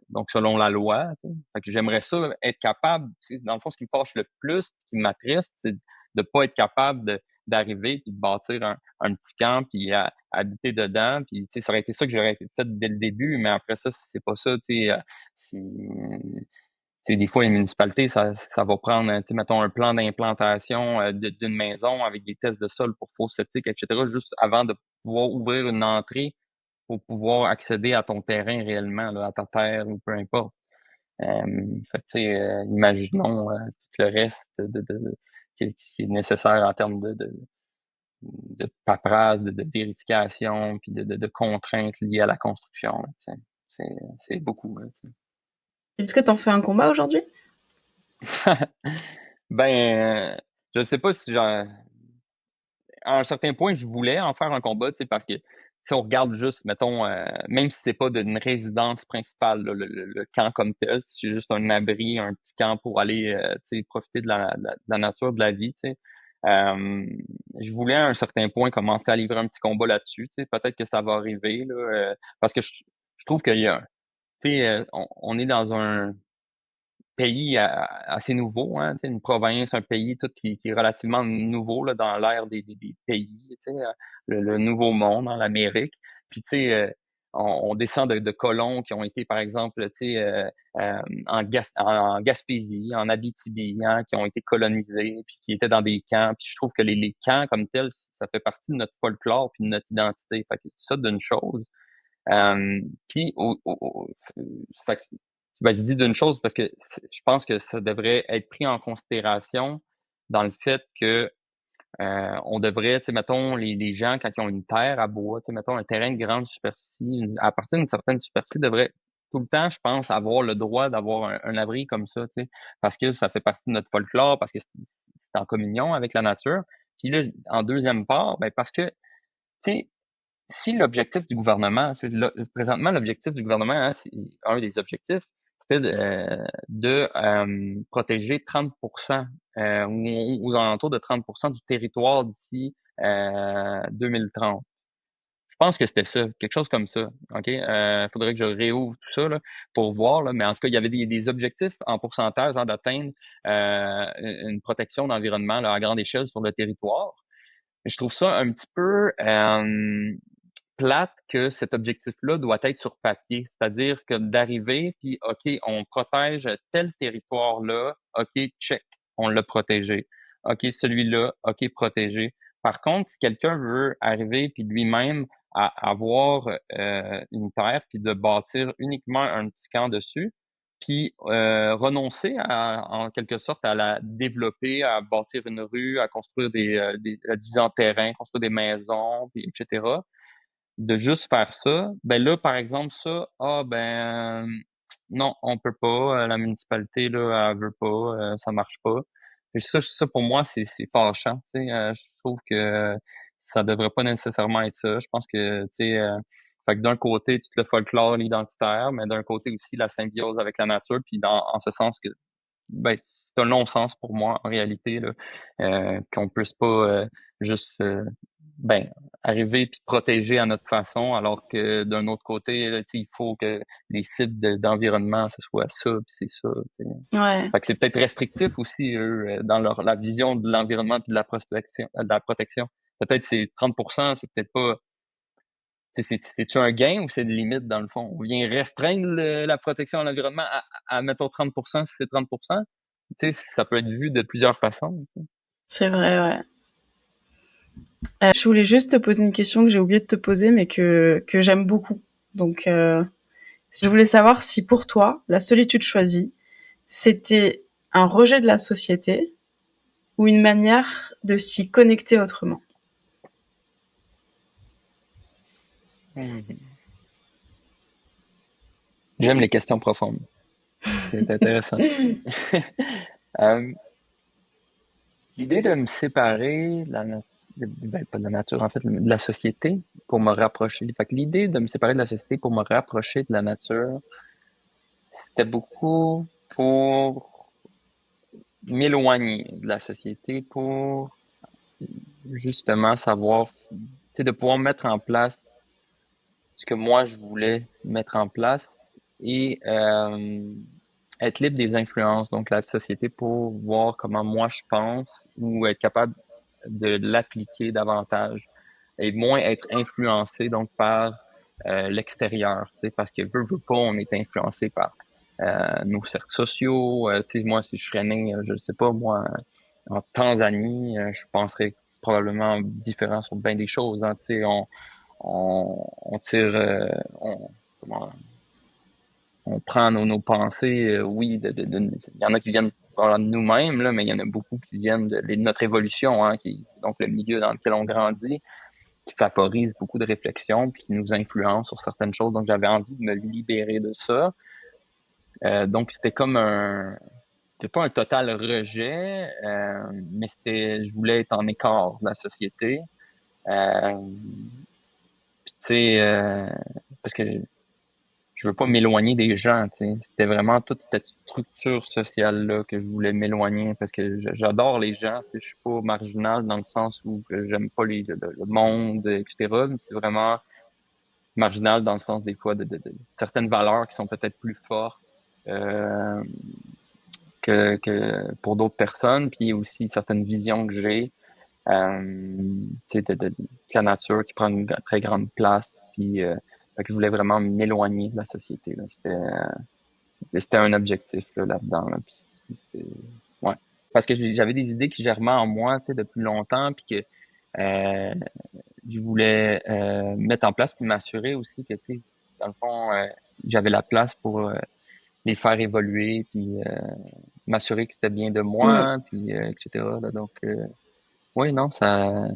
donc selon la loi, tu sais. Fait que j'aimerais ça être capable, tu sais, dans le fond, ce qui me fâche le plus, ce qui m'attriste, c'est de pas être capable d'arriver puis de bâtir un petit camp puis habiter dedans, puis tu sais, ça aurait été ça que j'aurais fait dès le début, mais après ça, si c'est pas ça, tu sais, tu sais, des fois, une municipalité, ça va prendre, tu sais, mettons un plan d'implantation d'une maison avec des tests de sol pour fosse septique, etc., juste avant de pouvoir ouvrir une entrée pour pouvoir accéder à ton terrain réellement, là, à ta terre ou peu importe. Fait que, tu sais, imaginons tout le reste qui est nécessaire en termes de paperasse, de vérification, puis de contraintes liées à la construction. Là, tu sais. C'est beaucoup. Là, tu Est-ce que t'en fais un combat aujourd'hui? sais. Ben, je sais pas si j'en à un certain point, je voulais en faire un combat, tu sais, parce que si on regarde juste, mettons, même si c'est pas d'une résidence principale, là, le camp comme tel, si c'est juste un abri, un petit camp pour aller, tu sais, profiter de la nature, de la vie, tu sais. Euh, je voulais à un certain point commencer à livrer un petit combat là-dessus, tu sais. Peut-être que ça va arriver, là, parce que je trouve qu'il y a, tu sais, on est dans un pays assez nouveau, hein, tu sais, une province, un pays tout qui est relativement nouveau là, dans l'ère des pays, tu sais, le nouveau monde, dans l'Amérique. Puis tu sais, on descend de colons qui ont été, par exemple, tu sais, en Gaspésie, en Abitibi, hein, qui ont été colonisés, puis qui étaient dans des camps. Puis je trouve que les camps comme tels, ça fait partie de notre folklore puis de notre identité. Fait que ça d'une chose. Puis, fait que, ben, je dis d'une chose parce que je pense que ça devrait être pris en considération dans le fait que on devrait, tu sais, mettons, les gens, quand ils ont une terre à bois, tu sais, mettons, un terrain de grande superficie, à partir d'une certaine superficie, devraient tout le temps, je pense, avoir le droit d'avoir un abri comme ça, tu sais, parce que ça fait partie de notre folklore, parce que c'est en communion avec la nature. Puis là, en deuxième part, ben, parce que, tu sais, si l'objectif du gouvernement, présentement, l'objectif du gouvernement, hein, un des objectifs, c'était de protéger 30 ou aux alentours de 30 du territoire d'ici 2030. Je pense que c'était ça, quelque chose comme ça. OK? Faudrait que je réouvre tout ça là, pour voir, là, mais en tout cas, il y avait des objectifs en pourcentage hein, d'atteindre une protection d'environnement là, à grande échelle sur le territoire. Je trouve ça un petit peu plate que cet objectif-là doit être sur papier. C'est-à-dire que d'arriver, puis OK, on protège tel territoire-là, OK, check, on l'a protégé. OK, celui-là, OK, protégé. Par contre, si quelqu'un veut arriver puis lui-même avoir une terre puis de bâtir uniquement un petit camp dessus, puis renoncer en quelque sorte à la développer, à bâtir une rue, à construire à diviser en terrain, construire des maisons, puis etc. De juste faire ça, ben là, par exemple, ça, non, on peut pas, la municipalité, là, elle veut pas, ça marche pas. Et ça pour moi, c'est fâchant, tu sais, trouve que ça devrait pas nécessairement être ça. Je pense que, tu sais, fait que d'un côté, tout le folklore, l'identitaire, mais d'un côté aussi la symbiose avec la nature, puis en ce sens que ben, c'est un non-sens pour moi, en réalité, là, qu'on puisse pas juste ben, arriver puis protéger à notre façon, alors que d'un autre côté, là, tu sais, il faut que les cibles d'environnement, ce soit ça, puis c'est ça. Tu sais. Ouais, Fait que c'est peut-être restrictif aussi, eux, dans la vision de l'environnement et de la protection. Peut-être c'est 30%, c'est peut-être pas. C'est-tu un gain ou c'est une limite dans le fond? On vient restreindre la protection à l'environnement mettons 30% si c'est 30%. Tu sais, ça peut être vu de plusieurs façons. Tu sais. c'est vrai, ouais. Je voulais juste te poser une question que j'ai oublié de te poser, mais que j'aime beaucoup. Donc, je voulais savoir si pour toi, la solitude choisie, c'était un rejet de la société ou une manière de s'y connecter autrement. Mhm. J'aime les questions profondes. C'est intéressant. Euh, L'idée de me séparer de la nature, ben, pas de la nature, en fait, de la société pour me rapprocher. Fait que l'idée de me séparer de la société pour me rapprocher de la nature, c'était beaucoup pour m'éloigner de la société pour justement savoir, tu sais, de pouvoir mettre en place ce que moi je voulais mettre en place et être libre des influences, donc la société pour voir comment moi je pense ou être capable de l'appliquer davantage et moins être influencé donc par l'extérieur, tu sais, parce que veut pas, on est influencé par nos cercles sociaux. Tu sais, moi, si je serais né, je sais pas, moi, en Tanzanie, je penserais probablement différent sur bien des choses. Hein, tu sais, on tire, comment, on prend nos pensées, oui, il y en a qui viennent de nous-mêmes, là, mais il y en a beaucoup qui viennent de notre évolution, hein, donc le milieu dans lequel on grandit, qui favorise beaucoup de réflexion, puis qui nous influence sur certaines choses. Donc j'avais envie de me libérer de ça. Donc c'était comme c'était pas un total rejet, mais je voulais être en écart de la société. Euh, Puis tu sais, parce que je veux pas m'éloigner des gens, tu sais. C'était vraiment toute cette structure sociale-là que je voulais m'éloigner parce que j'adore les gens, tu sais. Je suis pas marginal dans le sens où que j'aime pas le monde, etc. Mais c'est vraiment marginal dans le sens des fois de certaines valeurs qui sont peut-être plus fortes euh, que pour d'autres personnes, puis aussi certaines visions que j'ai, tu sais, de la nature qui prend une très grande place, puis fait que je voulais vraiment m'éloigner de la société, là. C'était un objectif là, là-dedans. Là, puis ouais. Parce que j'avais des idées qui germaient en moi, tu sais, depuis longtemps, puis que euh, je voulais mettre en place, puis m'assurer aussi que, tu sais, dans le fond, j'avais la place pour les faire évoluer, puis m'assurer que c'était bien de Mm. moi, puis etc. Là, donc, oui, non, ça,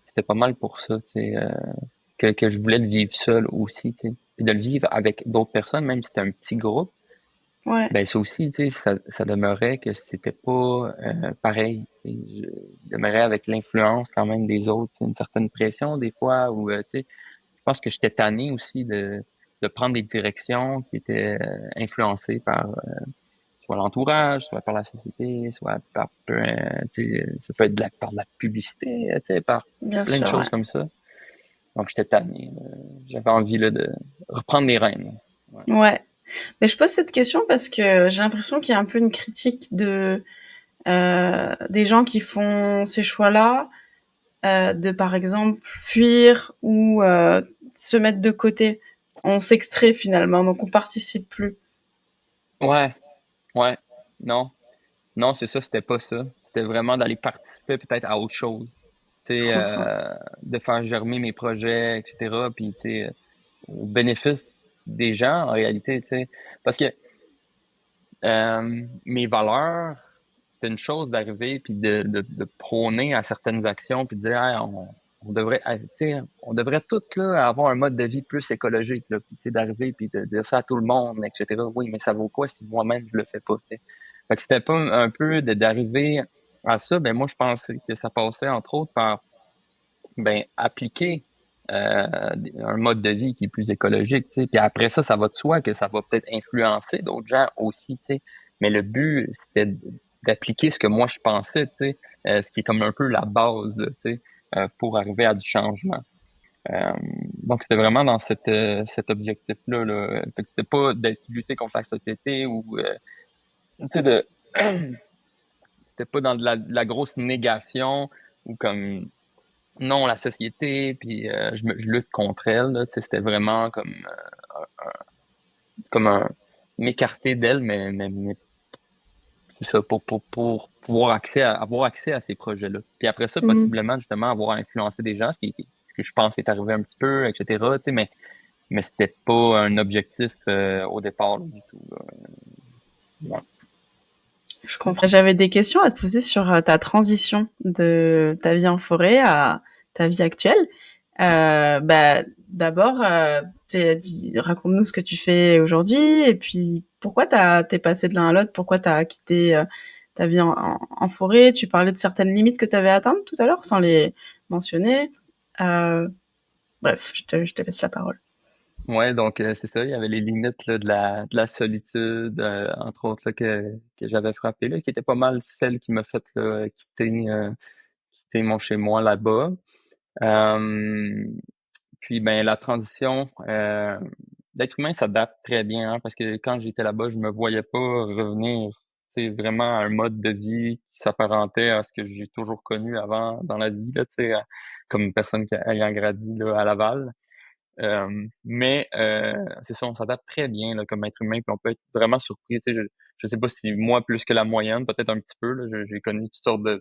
c'était pas mal pour ça, tu sais, que je voulais le vivre seul aussi, tu sais, puis de le vivre avec d'autres personnes, même si c'était un petit groupe. Ouais, Ben ça aussi, tu sais, ça demeurait que c'était pas pareil. Tu sais, je demeurais avec l'influence quand même des autres, tu sais, une certaine pression des fois, ou tu sais, je pense que j'étais tanné aussi de prendre des directions qui étaient influencées par soit l'entourage, soit par la société, soit par tu sais, ça peut être par de la publicité, tu sais, par bien plein de sûr, choses ouais. comme ça. Donc j'étais tanné. J'avais envie là, de reprendre les rênes. Ouais. Ouais. Mais je pose cette question parce que j'ai l'impression qu'il y a un peu une critique des gens qui font ces choix-là, de par exemple fuir ou se mettre de côté. On s'extrait finalement, donc on participe plus. Ouais, ouais. Non. Non, c'est ça, c'était pas ça. C'était vraiment d'aller participer peut-être à autre chose. Tu sais, de faire germer mes projets, etc. Puis, tu sais, au bénéfice des gens, en réalité, tu sais. Parce que mes valeurs, c'est une chose d'arriver puis de prôner à certaines actions puis de dire, hey, on devrait, tu sais, on devrait toutes là, avoir un mode de vie plus écologique, là, puis tu sais, d'arriver puis de dire ça à tout le monde, etc. Oui, mais ça vaut quoi si moi-même je le fais pas, tu sais. Fait que c'était pas un peu d'arriver à ça, ben moi je pensais que ça passait entre autres par ben, appliquer un mode de vie qui est plus écologique, tu sais. Puis après ça, ça va de soi que ça va peut-être influencer d'autres gens aussi, tu sais. Mais le but, c'était d'appliquer ce que moi je pensais, tu sais, ce qui est comme un peu la base, là, tu sais, pour arriver à du changement. Euh, donc c'était vraiment dans cet objectif-là, là. Fait que c'était pas d'être lutter contre la société ou tu sais c'était pas dans de la grosse négation ou comme non, la société, puis je lutte contre elle, là, tu sais, c'était vraiment comme un m'écarter d'elle, mais c'est ça, pour pouvoir avoir accès à ces projets-là. Puis après ça, Mhm. possiblement, justement, avoir influencé des gens, ce que je pense est arrivé un petit peu, etc., tu sais, mais c'était pas un objectif au départ, là, du tout, là. Ouais. Je comprends. J'avais des questions à te poser sur ta transition de ta vie en forêt à ta vie actuelle. D'abord, raconte-nous ce que tu fais aujourd'hui et puis pourquoi t'es passé de l'un à l'autre, pourquoi t'as quitté ta vie en forêt. Tu parlais de certaines limites que tu avais atteintes tout à l'heure sans les mentionner. Euh, Bref, je te laisse la parole. Ouais, donc c'est ça, il y avait les limites là, de la solitude, entre autres, là, que j'avais frappé, là, qui était pas mal celle qui m'a fait là, quitter mon chez-moi là-bas. Euh, Puis ben la transition, l'être humain s'adapte très bien, hein, parce que quand j'étais là-bas, je me voyais pas revenir, c'est vraiment à un mode de vie qui s'apparentait à ce que j'ai toujours connu avant dans la vie, là, tu sais, comme personne qui ayant grandi là, à Laval. Mais c'est ça, on s'adapte très bien là, comme être humain, puis on peut être vraiment surpris. Tu sais, je sais pas si moi plus que la moyenne, peut-être un petit peu. Là, j'ai connu toutes sortes de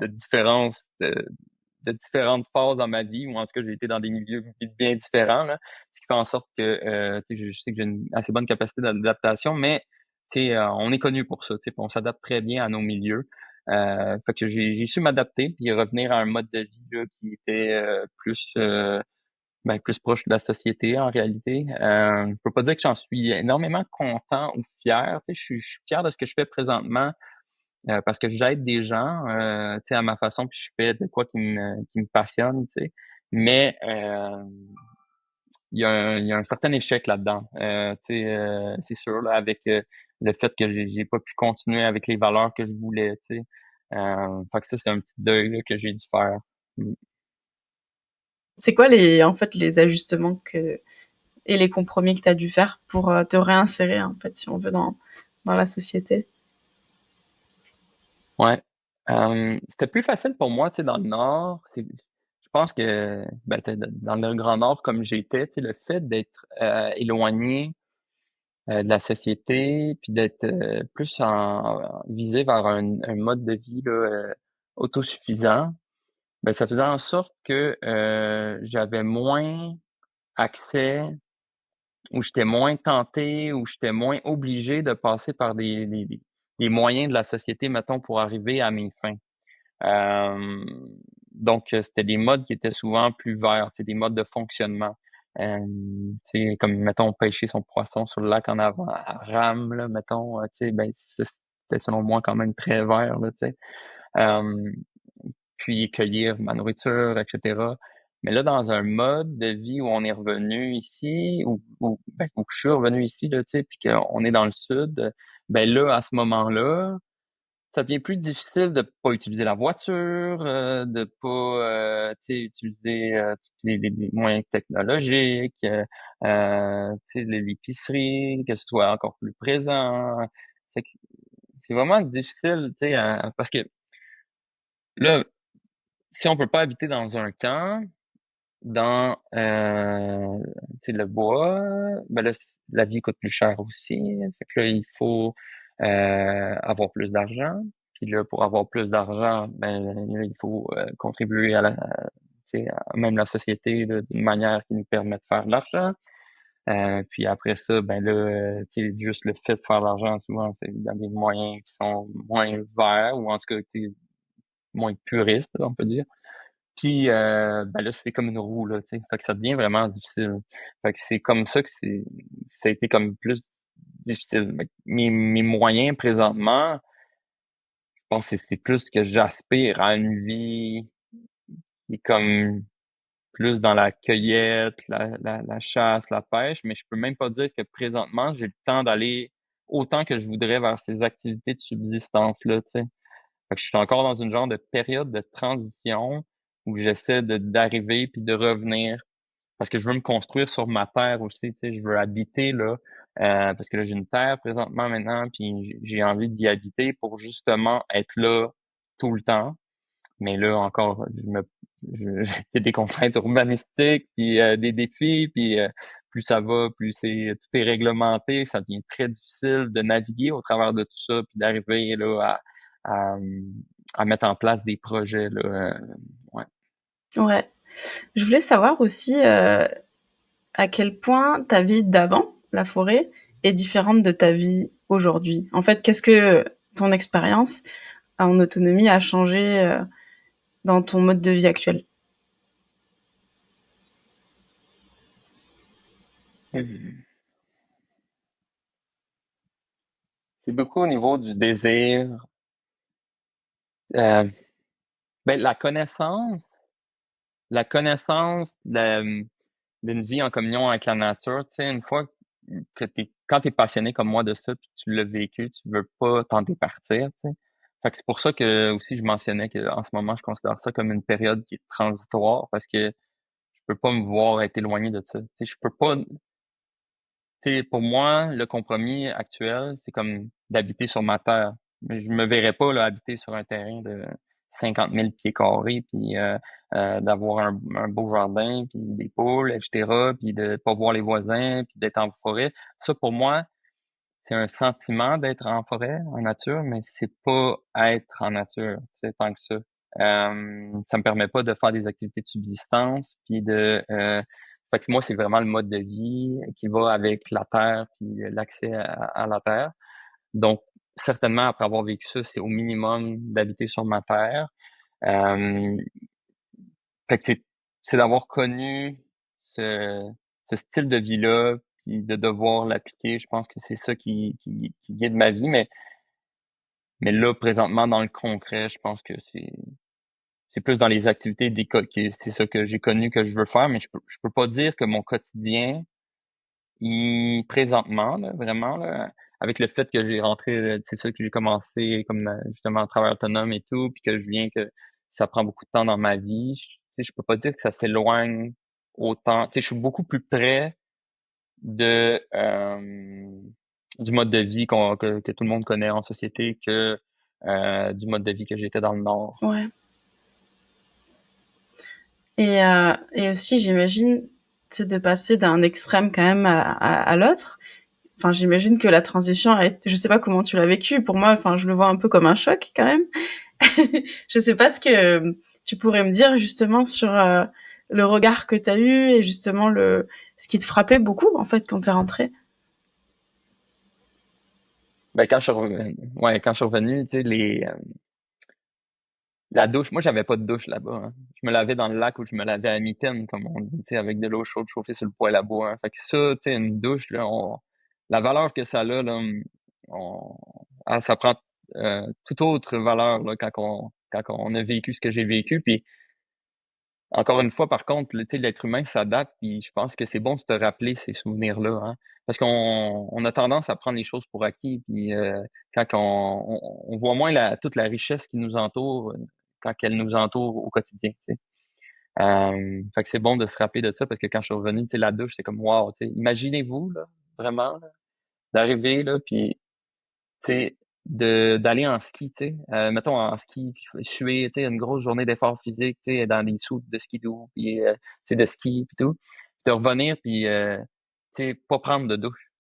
différences, de différentes phases dans ma vie, ou en tout cas j'ai été dans des milieux bien différents, là, ce qui fait en sorte que tu sais, je sais que j'ai une assez bonne capacité d'adaptation, mais tu sais, on est connu pour ça, tu sais, puis on s'adapte très bien à nos milieux. Fait que j'ai su m'adapter puis revenir à un mode de vie là, qui était plus proche de la société en réalité. Je peux pas dire que j'en suis énormément content ou fier. Tu sais, je suis fier de ce que je fais présentement parce que j'aide des gens, tu sais, à ma façon, puis je fais de quoi qui me passionne, tu sais. Mais il y a un certain échec là-dedans. Tu sais, c'est sûr là, avec le fait que j'ai pas pu continuer avec les valeurs que je voulais, tu sais. Fait que ça, c'est un petit deuil là, que j'ai dû faire. Mm. C'est quoi en fait, les ajustements et les compromis que tu as dû faire pour te réinsérer, en fait, si on veut, dans la société? Ouais. C'était plus facile pour moi, tu sais, dans le Nord. Je pense que ben, dans le Grand Nord, comme j'étais, tu sais, le fait d'être éloigné de la société, puis d'être plus visé vers un mode de vie là, autosuffisant, ben, ça faisait en sorte que j'avais moins accès, ou j'étais moins tenté, ou j'étais moins obligé de passer par des moyens de la société, mettons, pour arriver à mes fins. Euh, donc, c'était des modes qui étaient souvent plus verts, c'est des modes de fonctionnement. Tu sais, comme, mettons, pêcher son poisson sur le lac en avant à rame, là, mettons, tu sais, ben, ça, c'était selon moi quand même très vert, là, tu sais. Euh, Puis cueillir ma nourriture, etc. Mais là, dans un mode de vie où on est revenu ici, où je suis revenu ici, là, tu sais, puis qu'on est dans le sud, ben là, à ce moment-là, ça devient plus difficile de pas utiliser la voiture, de pas, tu sais, utiliser tous les moyens technologiques, tu sais, l'épicerie, que ce soit encore plus présent. Fait que c'est vraiment difficile, tu sais, parce que là, si on peut pas habiter dans un camp, dans tu sais, le bois, ben là, la vie coûte plus cher aussi. Fait que là, il faut avoir plus d'argent. Puis là, pour avoir plus d'argent, ben là, il faut contribuer tu sais, à même la société là, d'une manière qui nous permet de faire de l'argent. Puis après ça, ben là, tu sais, juste le fait de faire de l'argent, souvent, c'est dans des moyens qui sont moins verts, ou en tout cas, tu sais, moins puristes, on peut dire. Puis, ben là, c'est comme une roue, là, tu sais. Fait que ça devient vraiment difficile. Fait que c'est comme ça que ça a été comme plus difficile. Fait que mes moyens présentement, je pense que c'est plus que j'aspire à une vie est comme plus dans la cueillette, la chasse, la pêche, mais je peux même pas dire que présentement, j'ai le temps d'aller autant que je voudrais vers ces activités de subsistance-là, tu sais. Fait que je suis encore dans une genre de période de transition où j'essaie d'arriver puis de revenir parce que je veux me construire sur ma terre aussi, tu sais, je veux habiter là, parce que là j'ai une terre présentement maintenant, puis j'ai envie d'y habiter pour justement être là tout le temps. Mais là encore, il y a des contraintes urbanistiques, puis des défis, puis plus ça va, plus tout est réglementé, ça devient très difficile de naviguer au travers de tout ça, puis d'arriver là à, à mettre en place des projets là. Ouais. Ouais. Je voulais savoir aussi à quel point ta vie d'avant, la forêt, est différente de ta vie aujourd'hui. En fait, qu'est-ce que ton expérience en autonomie a changé dans ton mode de vie actuel? C'est beaucoup au niveau du désir. Euh, ben, d'une vie en communion avec la nature, tu sais, une fois que quand t'es passionné comme moi de ça, puis tu l'as vécu, tu veux pas t'en départir, tu sais. Fait que c'est pour ça que aussi je mentionnais que en ce moment, je considère ça comme une période qui est transitoire parce que je peux pas me voir être éloigné de ça. Tu sais, je peux pas, tu sais, pour moi, le compromis actuel, c'est comme d'habiter sur ma terre. Mais je me verrais pas là, habiter sur un terrain de 50 000 pieds carrés, puis d'avoir un beau jardin, puis des poules, etc., puis de pas voir les voisins, puis d'être en forêt. Ça, pour moi, c'est un sentiment d'être en forêt, en nature, mais c'est pas être en nature, tu sais, tant que ça. Ça me permet pas de faire des activités de subsistance, puis fait que moi, c'est vraiment le mode de vie qui va avec la terre, puis l'accès à la terre. Donc, certainement, après avoir vécu ça, c'est au minimum d'habiter sur ma terre. Euh, Fait que c'est d'avoir connu ce style de vie-là, puis de devoir l'appliquer. Je pense que c'est ça qui guide ma vie, mais là, présentement, dans le concret, je pense que c'est plus dans les activités c'est ça que j'ai connu que je veux faire, mais je peux pas dire que mon quotidien, présentement, là, vraiment, là, avec le fait que j'ai rentré, c'est ça que j'ai commencé comme justement un travail autonome et tout, puis que je viens que ça prend beaucoup de temps dans ma vie. Tu sais, je peux pas dire que ça s'éloigne autant. Tu sais, je suis beaucoup plus près de du mode de vie que tout le monde connaît en société que du mode de vie que j'étais dans le Nord. Ouais. Et aussi, j'imagine, c'est de passer d'un extrême quand même à l'autre. Enfin, j'imagine que la transition a été, je sais pas comment tu l'as vécu. Pour moi, enfin, je le vois un peu comme un choc quand même. Je sais pas ce que tu pourrais me dire justement sur le regard que tu as eu et justement ce qui te frappait beaucoup en fait quand t'es rentré. Ben, quand je suis revenu, tu sais, la douche, moi, j'avais pas de douche là-bas, hein. Je me lavais dans le lac ou je me lavais à mitaine, comme on dit, tu sais, avec de l'eau chaude chauffée sur le poêle à bois, hein. Fait que ça, tu sais, une douche, là, la valeur que ça a, là, ça prend toute autre valeur, là, quand on a vécu ce que j'ai vécu. Puis, encore une fois, par contre, tu sais, l'être humain s'adapte, puis je pense que c'est bon de se rappeler ces souvenirs-là, hein. Parce qu'on a tendance à prendre les choses pour acquis, puis quand on voit moins toute la richesse qui nous entoure quand elle nous entoure au quotidien, tu sais. Fait que c'est bon de se rappeler de ça parce que quand je suis revenu, tu sais, la douche, c'est comme wow, tu sais, imaginez-vous, là, vraiment, là, d'arriver, là, puis tu sais, d'aller en ski, tu sais, mettons en ski, puis suer, tu sais, une grosse journée d'effort physique, tu sais, dans des sous de skidoo, puis tu sais, de ski, puis tout. Puis de revenir, puis tu sais, pas prendre de douche.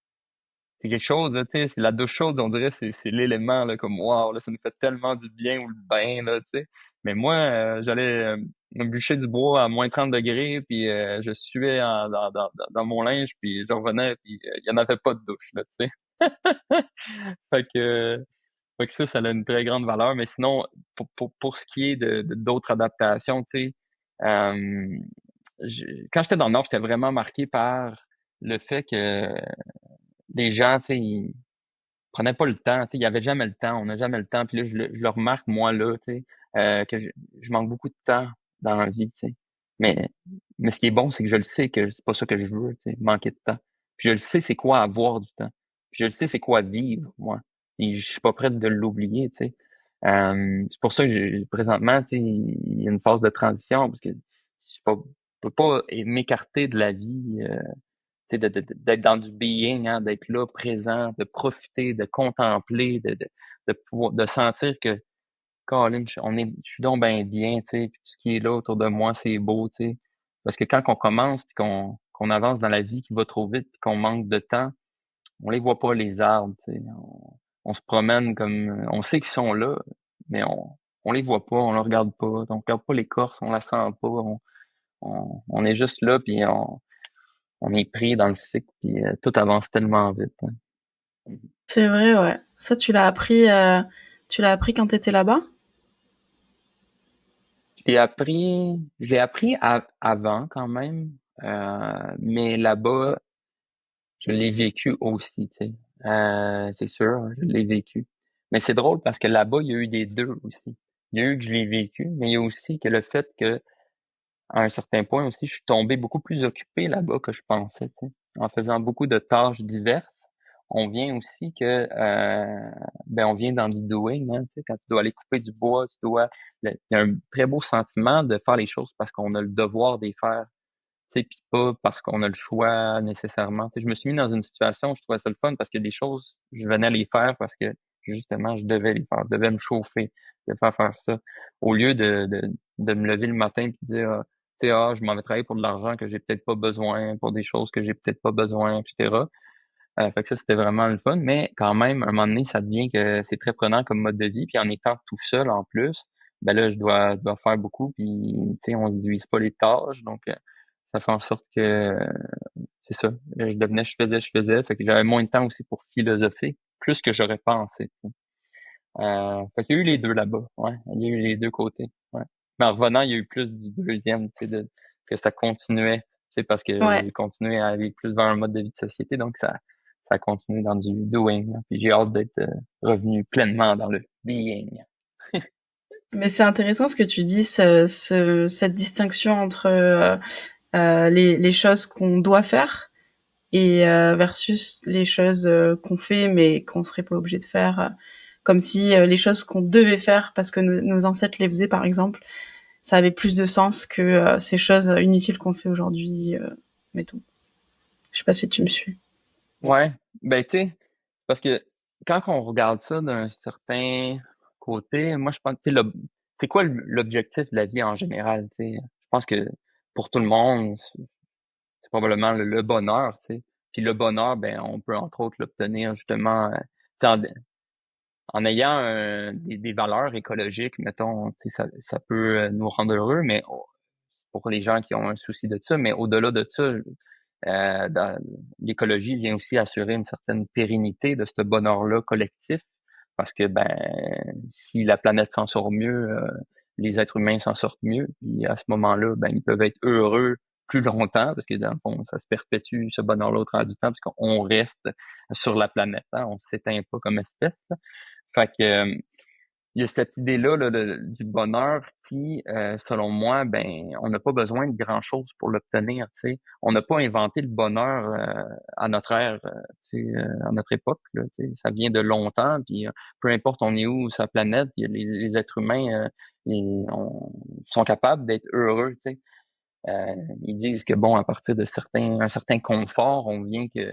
C'est quelque chose, là, tu sais, c'est la douche chaude, on dirait, c'est l'élément, là, comme wow, là, ça nous fait tellement du bien, ou le bain, là, tu sais. Mais moi, j'allais me bûcher du bois à -30 degrés, puis je suais dans mon linge, puis je revenais, puis il y en avait pas de douche, là, tu sais. Fait que fait que ça a une très grande valeur. Mais sinon, pour ce qui est d'autres adaptations, tu sais, euh, quand j'étais dans le Nord, j'étais vraiment marqué par le fait que les gens, tu sais, ils prenaient pas le temps. Tu sais, il y avait jamais le temps. On n'a jamais le temps. Puis là, je le remarque, moi, là, tu sais, que je manque beaucoup de temps dans la vie, tu sais. Mais, mais ce qui est bon, c'est que je le sais que c'est pas ça que je veux, tu sais, manquer de temps. Puis je le sais c'est quoi avoir du temps. Puis je le sais c'est quoi vivre, moi. Et je suis pas prête de l'oublier, tu sais. C'est pour ça que présentement, tu sais, il y a une phase de transition parce que je peux pas m'écarter de la vie, tu sais, d'être dans du being, hein, d'être là, présent, de profiter, de contempler, de pouvoir, de sentir que Colin, je suis donc bien, tu sais, puis tout ce qui est là autour de moi, c'est beau, tu sais. Parce que quand on commence puis qu'on avance dans la vie qui va trop vite puis qu'on manque de temps, on les voit pas les arbres, tu sais. On se promène comme on sait qu'ils sont là, mais on les voit pas, on les regarde pas, on regarde pas l'écorce, on la sent pas, on est juste là puis on est pris dans le cycle puis tout avance tellement vite, hein. C'est vrai, ouais. Ça, tu l'as appris quand t'étais là-bas? Je l'ai appris avant quand même, mais là-bas, je l'ai vécu aussi, tu sais. C'est sûr, hein, je l'ai vécu. Mais c'est drôle parce que là-bas, il y a eu des deux aussi. Il y a eu que je l'ai vécu, mais il y a aussi que le fait que, à un certain point aussi, je suis tombé beaucoup plus occupé là-bas que je pensais, tu sais. En faisant beaucoup de tâches diverses, on vient aussi que, ben, on vient dans du doing, hein, tu sais, quand tu dois aller couper du bois, il y a un très beau sentiment de faire les choses parce qu'on a le devoir de les faire. Tu sais, puis pas parce qu'on a le choix nécessairement. Tu sais, je me suis mis dans une situation où je trouvais ça le fun parce que des choses, je venais les faire parce que justement, je devais les faire, je devais me chauffer, de faire ça. Au lieu de me lever le matin et dire, tu sais, je m'en vais travailler pour de l'argent que j'ai peut-être pas besoin, pour des choses que j'ai peut-être pas besoin, etc. Fait que ça, c'était vraiment le fun, mais quand même, à un moment donné, ça devient que c'est très prenant comme mode de vie, puis en étant tout seul en plus, ben là, je dois faire beaucoup, puis tu sais, on se divise pas les tâches, donc ça fait en sorte que c'est ça. Je faisais, fait que j'avais moins de temps aussi pour philosopher, plus que j'aurais pensé, tu sais. Fait qu'il y a eu les deux là-bas, ouais, il y a eu les deux côtés, ouais. Mais en revenant, il y a eu plus du deuxième, tu sais, que ça continuait, tu sais, parce que Ouais. j'ai continué à aller plus vers un mode de vie de société, donc ça continue dans du doing, là. Puis j'ai hâte d'être revenu pleinement dans le being. Mais c'est intéressant ce que tu dis, cette distinction entre les choses qu'on doit faire et versus les choses qu'on fait mais qu'on serait pas obligé de faire. Comme si les choses qu'on devait faire parce que nos ancêtres les faisaient, par exemple, ça avait plus de sens que ces choses inutiles qu'on fait aujourd'hui, mettons. Je sais pas si tu me suis. Ouais, ben tu sais, parce que quand on regarde ça d'un certain côté, moi je pense que tu sais, c'est quoi l'objectif de la vie en général, tu sais? Je pense que pour tout le monde, c'est probablement le bonheur, tu sais. Puis le bonheur, ben on peut entre autres l'obtenir justement, tu sais, en ayant des valeurs écologiques, mettons, tu sais, ça peut nous rendre heureux, mais pour les gens qui ont un souci de ça, mais au-delà de ça, l'écologie vient aussi assurer une certaine pérennité de ce bonheur-là collectif, parce que ben si la planète s'en sort mieux, les êtres humains s'en sortent mieux, puis à ce moment-là, ben ils peuvent être heureux plus longtemps, parce que dans le fond, ça se perpétue ce bonheur-là au travers du temps, parce qu'on reste sur la planète, hein, on s'éteint pas comme espèce, là. Fait que il y a cette idée-là là, du bonheur qui, selon moi, ben, on n'a pas besoin de grand-chose pour l'obtenir, tu sais. On n'a pas inventé le bonheur à notre ère, tu sais, à notre époque, là, tu sais. Ça vient de longtemps, puis peu importe on est où sur la planète, puis les êtres humains sont capables d'être heureux, tu sais. Ils disent que bon, à partir de un certain confort, on vient que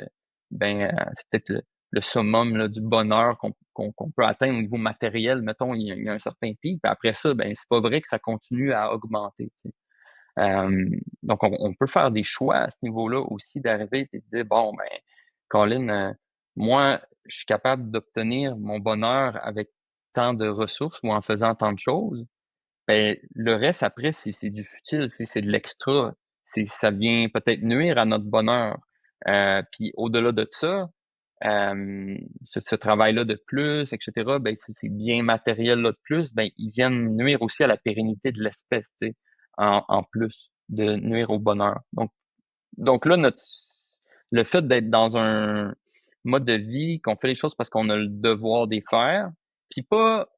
ben c'est peut-être le summum là, du bonheur qu'on peut atteindre au niveau matériel. Mettons, il y a un certain pic, puis après ça, ben c'est pas vrai que ça continue à augmenter. Tu sais. Donc on peut faire des choix à ce niveau-là aussi d'arriver et de dire bon ben, Colin, moi je suis capable d'obtenir mon bonheur avec tant de ressources ou en faisant tant de choses. Ben, le reste après, c'est du futile, c'est de l'extra. Ça vient peut-être nuire à notre bonheur. Puis au-delà de ça, ce travail-là de plus, etc., ben, ces biens matériels-là de plus, ben, ils viennent nuire aussi à la pérennité de l'espèce, tu sais, en plus de nuire au bonheur. Donc là, le fait d'être dans un mode de vie, qu'on fait les choses parce qu'on a le devoir de les faire, puis pas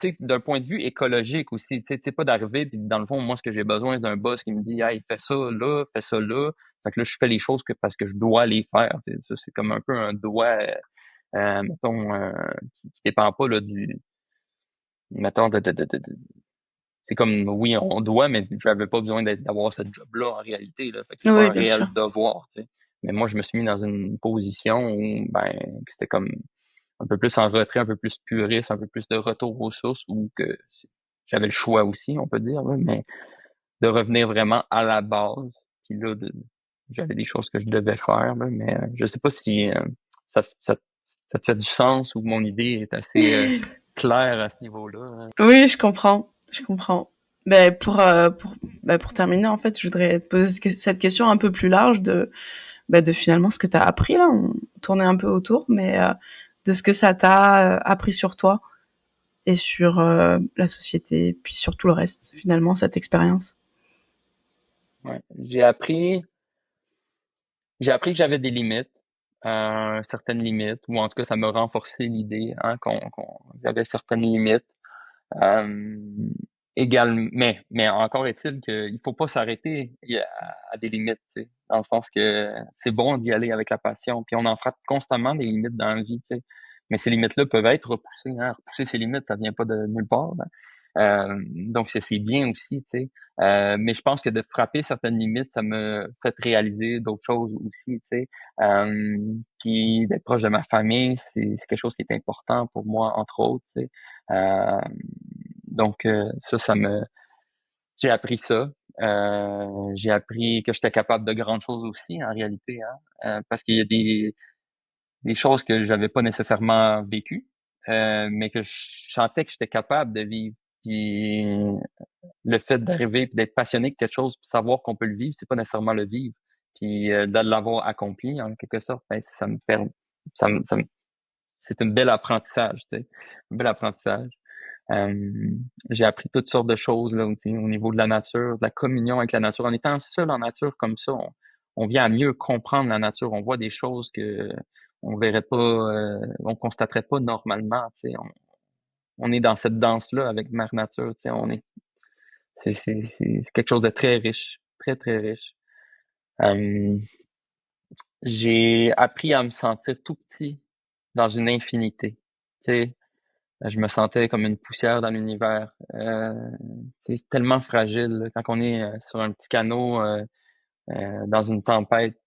tu sais, d'un point de vue écologique aussi, tu sais, pas d'arriver, puis dans le fond, moi, ce que j'ai besoin, c'est d'un boss qui me dit, hey, fais ça là, fais ça là. Fait que là, je fais les choses parce que je dois les faire. Tu sais. Ça, c'est comme un peu un doigt, mettons, qui dépend pas là, mettons, c'est comme, oui, on doit, mais j'avais pas besoin d'avoir cette job-là en réalité. Là. Fait que c'est pas Oui, un bien sûr. réel devoir. Tu sais. Mais moi, je me suis mis dans une position où, ben, que c'était comme un peu plus en retrait, un peu plus puriste, un peu plus de retour aux sources, ou que j'avais le choix aussi, on peut dire, là, mais de revenir vraiment à la base. Puis là, j'avais des choses que je devais faire, là, mais je sais pas si ça te fait du sens ou mon idée est assez claire à ce niveau-là. Hein. Oui, je comprends. Ben, pour terminer, en fait, je voudrais te poser cette question un peu plus large de finalement ce que tu as appris là. On tournait un peu autour, mais de ce que ça t'a appris sur toi et sur la société, puis sur tout le reste, finalement, cette expérience. Ouais. J'ai appris que j'avais des limites, certaines limites, ou en tout cas, ça m'a renforcé l'idée hein, qu'on j'avais certaines limites. Également, mais encore est-il qu'il faut pas s'arrêter à des limites, tu sais, dans le sens que c'est bon d'y aller avec la passion, puis on en frappe constamment des limites dans la vie, tu sais. Mais ces limites-là peuvent être repoussées, hein. Repousser ces limites, ça vient pas de nulle part. Hein. Donc c'est bien aussi, tu sais. Mais je pense que de frapper certaines limites, ça me fait réaliser d'autres choses aussi, tu sais. Puis d'être proche de ma famille, c'est quelque chose qui est important pour moi, entre autres, tu sais. Donc j'ai appris ça. J'ai appris que j'étais capable de grandes choses aussi, en réalité, hein, parce qu'il y a des choses que j'avais pas nécessairement vécues, mais que je sentais que j'étais capable de vivre. Puis le fait d'arriver et d'être passionné de quelque chose, puis savoir qu'on peut le vivre, c'est pas nécessairement le vivre. Puis de l'avoir accompli en quelque sorte, ben, ça me permet, c'est un bel apprentissage, tu sais, un bel apprentissage. J'ai appris toutes sortes de choses là, aussi, au niveau de la nature, de la communion avec la nature. En étant seul en nature comme ça, on vient à mieux comprendre la nature. On voit des choses que on verrait pas, on constaterait pas normalement. Tu sais, on est dans cette danse-là avec Mère Nature. Tu sais, c'est quelque chose de très riche, très très riche. J'ai appris à me sentir tout petit dans une infinité. Tu sais, je me sentais comme une poussière dans l'univers. C'est tellement fragile là, quand on est sur un petit canot dans une tempête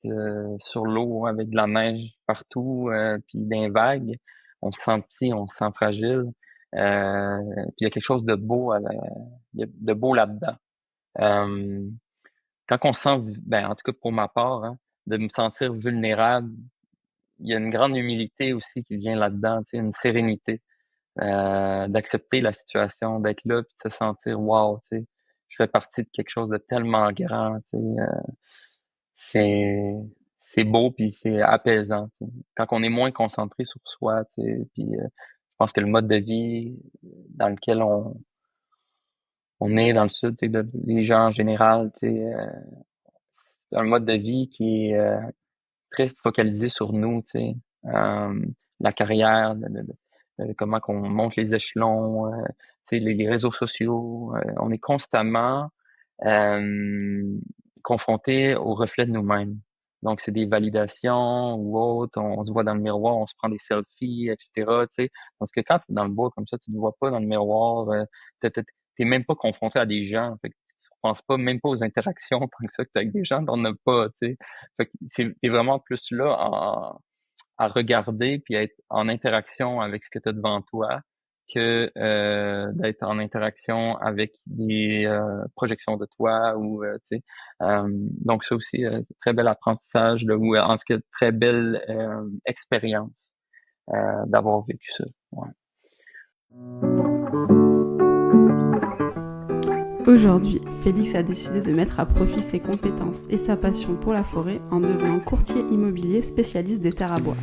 sur l'eau avec de la neige partout, puis des vagues. On se sent petit, on se sent fragile. Puis il y a quelque chose de beau, de beau là-dedans. Quand on se sent, ben en tout cas pour ma part, hein, de me sentir vulnérable, il y a une grande humilité aussi qui vient là-dedans, tu sais, une sérénité. D'accepter la situation, d'être là, puis de se sentir wow, tu sais, je fais partie de quelque chose de tellement grand, tu sais, c'est c'est beau puis c'est apaisant, tu sais. Quand on est moins concentré sur soi, tu sais, puis je pense que le mode de vie dans lequel on est dans le sud, tu sais, les gens en général, tu sais, c'est un mode de vie qui est très focalisé sur nous, tu sais, la carrière, comment qu'on monte les échelons, tu sais, les réseaux sociaux, on est constamment confronté au reflet de nous-mêmes. Donc, c'est des validations ou autres, on se voit dans le miroir, on se prend des selfies, etc., tu sais. Parce que quand tu es dans le bois comme ça, tu te vois pas dans le miroir, t'es même pas confronté à des gens. Fait que tu penses pas, même pas aux interactions tant que ça que t'as avec des gens, t'en as pas, tu sais. Fait que t'es vraiment plus là à regarder puis à être en interaction avec ce que tu as devant toi que d'être en interaction avec des projections de toi ou tu sais. Donc ça aussi, très bel apprentissage là, ou en tout cas très belle expérience d'avoir vécu ça. Ouais. Aujourd'hui, Félix a décidé de mettre à profit ses compétences et sa passion pour la forêt en devenant courtier immobilier spécialiste des terres à bois.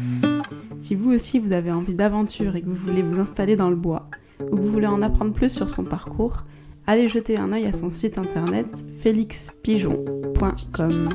Si vous aussi vous avez envie d'aventure et que vous voulez vous installer dans le bois, ou que vous voulez en apprendre plus sur son parcours, allez jeter un œil à son site internet felixpigeon.com.